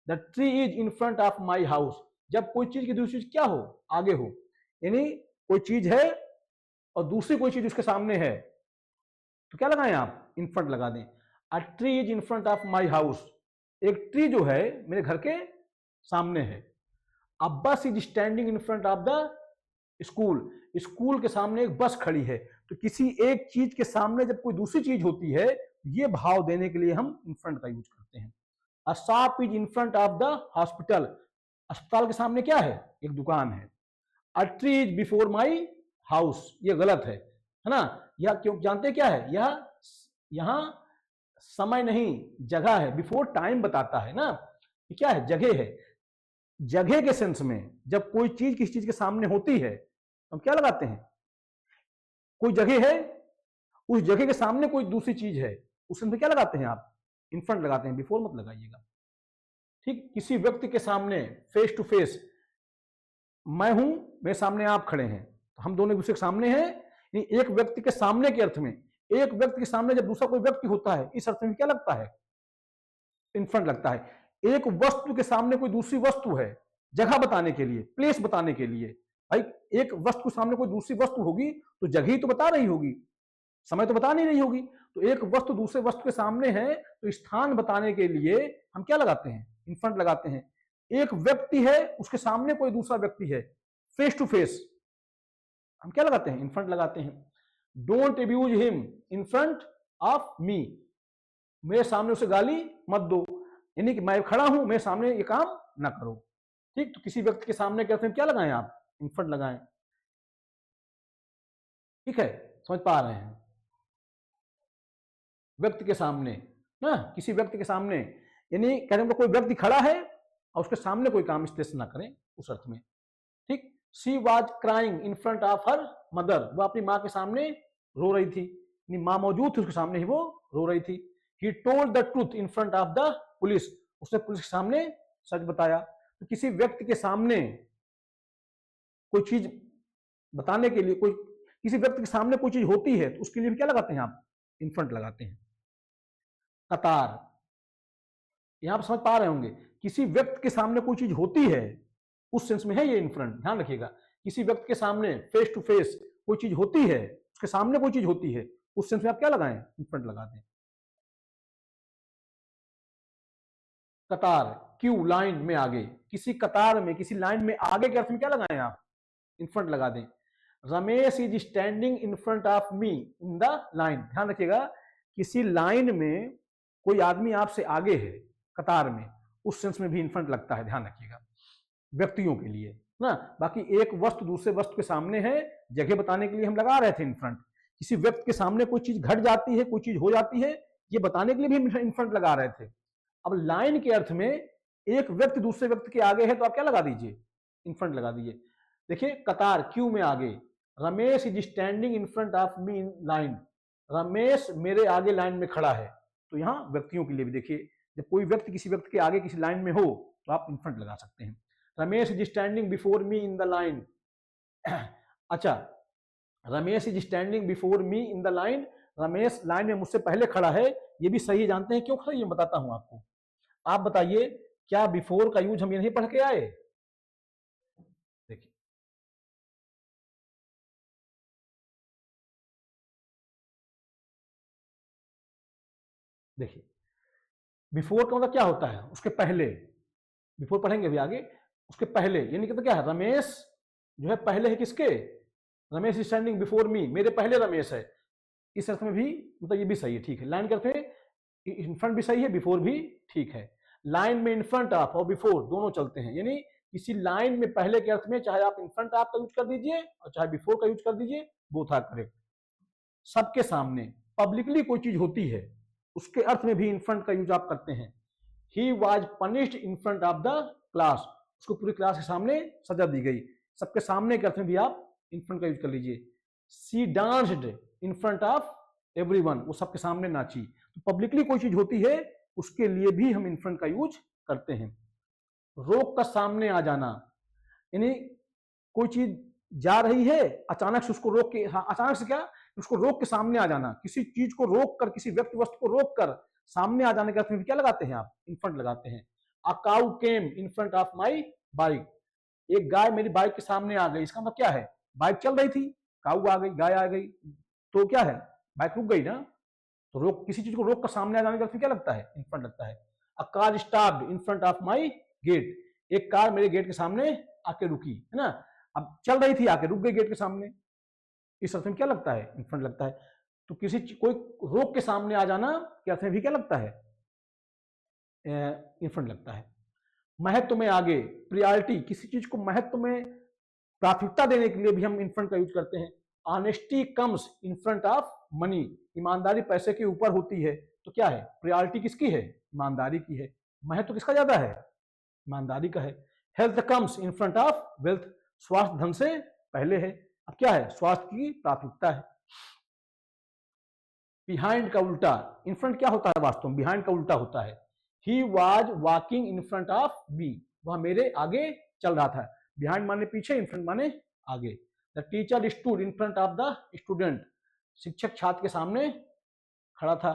The tree is in front of my house, जब कोई चीज की दूसरी चीज क्या हो, आगे हो, यानी कोई चीज है और दूसरी कोई चीज उसके सामने है, तो क्या लगाएं आप, इन फ्रंट लगा दें। अ tree is in front of my house, एक ट्री जो है मेरे घर के सामने है। अ बस is standing in front of the school, school के सामने एक बस खड़ी है। तो किसी एक चीज के सामने जब कोई दूसरी चीज होती है, ये भाव देने के लिए हम इन फ्रंट का यूज करते हैं। A shop is in front of the hospital, अस्पताल के सामने क्या है, एक दुकान है। A tree is before my house, ये गलत है ना। यह क्यों, जानते क्या है, यह यहां समय नहीं जगह है, बिफोर टाइम बताता है ना, ये क्या है, जगह है। जगह के सेंस में जब कोई चीज किसी चीज के सामने होती है तो हम क्या लगाते हैं, कोई जगह है, उस जगह के सामने कोई दूसरी चीज है, उस सेंस में क्या लगाते हैं आप, इन फ्रंट लगाते हैं, बिफोर मत लगाइएगा, ठीक। किसी व्यक्ति के सामने, फेस टू फेस, मैं हूं, मेरे सामने आप खड़े हैं, तो हम दोनों एक दूसरे के सामने हैं, एक व्यक्ति के सामने के अर्थ में। एक व्यक्ति के सामने जब दूसरा कोई व्यक्ति होता है, इस अर्थ में क्या लगता है, इन फ्रंट लगता है। एक वस्तु के सामने कोई दूसरी वस्तु है, जगह बताने के लिए, प्लेस बताने के लिए। भाई एक वस्तु के सामने कोई दूसरी वस्तु होगी तो जगह ही तो बता रही होगी, समय तो बता नहीं रही होगी। तो एक वस्तु दूसरे वस्तु के सामने है तो स्थान बताने के लिए हम क्या लगाते हैं, इन फ्रंट लगाते हैं। एक व्यक्ति है, उसके सामने कोई दूसरा व्यक्ति है, फेस टू फेस, हम क्या लगाते हैं, इन फ्रंट लगाते हैं। Don't abuse him in front of me, मेरे सामने उसे गाली मत दो, यानी कि मैं खड़ा हूं, मेरे सामने ये काम ना करो। ठीक, तो किसी व्यक्ति के सामने कहते हैं क्या लगाएं आप, इन फ्रंट लगाएं। ठीक है, समझ पा रहे हैं, व्यक्ति के सामने ना, किसी व्यक्ति के सामने, यानी कहने का कोई व्यक्ति खड़ा है और उसके सामने कोई काम इस तरह से ना करें, उस अर्थ में। ठीक, she was crying in front of her mother, वो अपनी माँ के सामने रो रही थी, माँ मौजूद थी उसके सामने ही वो रो रही थी। He told the truth in front of the police, उसने पुलिस के सामने सच बताया। तो किसी व्यक्ति के सामने कोई चीज बताने के लिए, कोई किसी व्यक्ति के सामने कोई चीज होती है तो उसके लिए क्या लगाते हैं आप, इन फ्रंट लगाते हैं। कतार, यहां पर समझ पा रहे होंगे, किसी व्यक्ति के सामने कोई चीज होती है उस सेंस में है ये इन फ्रंट, ध्यान रखिएगा। किसी व्यक्ति के सामने फेस टू फेस कोई चीज होती है, उसके सामने कोई चीज होती है, उस सेंस में आप क्या लगाएं, इन फ्रंट लगा दें। कतार, क्यू, लाइन में आगे, किसी कतार में, किसी लाइन में आगे के अर्थ में क्या लगाएं आप, इन फ्रंट लगा दें। Ramesh is standing in front of me in the line, ध्यान रखिएगा, किसी लाइन में कोई आदमी आपसे आगे है कतार में, उस सेंस में भी इन फ्रंट लगता है, ध्यान रखिएगा, व्यक्तियों के लिए ना। बाकी एक वस्तु दूसरे वस्तु के सामने है, जगह बताने के लिए हम लगा रहे थे इन फ्रंट। किसी व्यक्ति के सामने कोई चीज घट जाती है, कोई चीज हो जाती है, ये बताने के लिए भी हम इन फ्रंट लगा रहे थे। अब लाइन के अर्थ में एक व्यक्ति दूसरे व्यक्ति के आगे है तो आप क्या लगा दीजिए, इन फ्रंट लगा दीजिए। देखिए कतार, क्यू में आगे, Ramesh is standing in front of me in line, Ramesh मेरे आगे लाइन में खड़ा है। तो यहां व्यक्तियों के लिए भी देखिए, जब कोई व्यक्ति किसी व्यक्ति के आगे किसी लाइन में हो तो आप इन फ्रंट लगा सकते हैं। Ramesh is standing before me in the line, अच्छा, Ramesh is standing before me in the line, Ramesh line में मुझसे पहले खड़ा है, ये भी सही जानते हैं, क्यों खड़ा, ये बताता हूं आपको। आप बताइए, क्या बिफोर का यूज हम ये नहीं पढ़ के आए, देखिए देखिए, बिफोर का मतलब क्या होता है, उसके पहले, बिफोर पढ़ेंगे अभी आगे, उसके पहले, यानी कि तो क्या है, रमेश जो है पहले है किसके, रमेश स्टैंडिंग बिफोर मी, मेरे पहले रमेश है, इस अर्थ में भी मतलब ये भी सही है, ठीक है। लाइन करते हैं, इन फ्रंट भी सही है, बिफोर भी ठीक है। लाइन में इन फ्रंट ऑफ और बिफोर दोनों चलते हैं, यानी किसी लाइन में पहले के अर्थ में चाहे आप इन फ्रंट ऑफ का यूज कर दीजिए और चाहे बिफोर का यूज कर दीजिए, बोथ आर करेक्ट। सबके सामने पब्लिकली कोई चीज होती है, उसके अर्थ में भी इन फ्रंट का यूज आप करते हैं। He was punished in front of the class, उसको पूरी क्लास के सामने सजा दी गई, सबके सामने के अर्थ में भी आप इन फ्रंट का यूज कर लीजिए। She danced in front of everyone, वो सबके सामने नाची। तो पब्लिकली कोई चीज होती है उसके लिए भी हम इन फ्रंट का यूज करते हैं। रोक का सामने आ जाना, यानी कोई चीज जा रही है, अचानक से उसको रोक के, हाँ अचानक से क्या, उसको रोक के सामने आ जाना, किसी चीज को रोक कर, किसी व्यक्ति वस्तु को रोक कर सामने आ जाने के अर्थ में क्या लगाते हैं आप, इन फ्रंट लगाते हैं। A cow came in front of my bike, एक गाय मेरी बाइक के सामने आ गई, इसका मतलब क्या है, बाइक चल रही थी, काऊ आ गई, गाय आ गई, तो क्या है, बाइक रुक गई ना। तो रोक, किसी चीज को रोक कर सामने आ जाने का क्या लगता है, इन फ्रंट लगता है। A car stopped in front of my gate, एक कार मेरे गेट के सामने आके रुकी, है ना, अब चल रही थी आके रुक गई गेट के सामने, इस अर्थ में क्या लगता है, इन फ्रंट लगता है। तो किसी कोई रोक के सामने आ जाना के अर्थ में भी क्या लगता है, इन फ्रंट लगता है। महत्व में आगे, प्रियॉरिटी, किसी चीज को महत्व में प्राथमिकता देने के लिए भी हम इन फ्रंट का यूज करते हैं। Honesty comes in front of money, ईमानदारी पैसे के ऊपर होती है, तो क्या है, प्रायोरिटी किसकी है, ईमानदारी की है। महत्व किसका ज्यादा है, ईमानदारी का है। Health comes in front of wealth, स्वास्थ्य धन से पहले है, अब क्या है, स्वास्थ्य की प्राथमिकता है। बिहाइंड का उल्टा, इन फ्रंट क्या होता है वास्तव में, बिहाइंड का उल्टा होता है। He was walking in front of me, वह मेरे आगे चल रहा था। बिहाइंड माने पीछे, इन फ्रंट माने आगे। The teacher stood in front of the student, शिक्षक छात्र के सामने खड़ा था।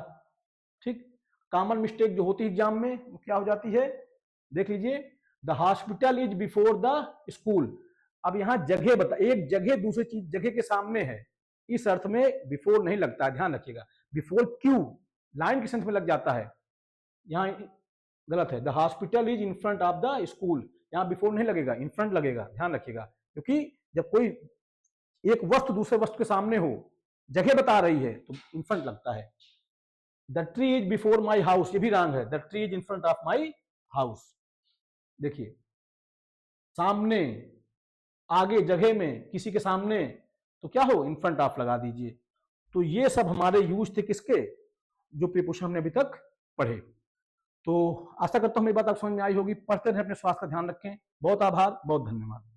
ठीक, कॉमन मिस्टेक जो होती है एग्जाम में वो क्या हो जाती है, देख लीजिए, the hospital is before the school. अब यहां जगह बता, एक जगह दूसरी चीज जगह के सामने है, इस अर्थ में बिफोर नहीं लगता है, ध्यान रखिएगा। बिफोर क्यों लाइन के सेंस में लग जाता है, यहां गलत है। The hospital is in front of the school, यहां बिफोर नहीं लगेगा, इन फ्रंट लगेगा, ध्यान रखिएगा। क्योंकि जब कोई एक वस्तु दूसरे वस्तु के सामने हो, जगह बता रही है, तो इन फ्रंट लगता है। The tree is before my house, ये भी रॉन्ग है, the tree is in front of my house. देखिए, सामने, आगे, जगह में, किसी के सामने, तो क्या हो, इन फ्रंट ऑफ लगा दीजिए। तो ये सब हमारे यूज थे किसके, जो प्रीपोजिशन हमने अभी तक पढ़े। तो आशा करता हूं मेरी बात आप समझ में आई होगी। पढ़ते रहें, अपने स्वास्थ्य का ध्यान रखें। बहुत आभार, बहुत धन्यवाद।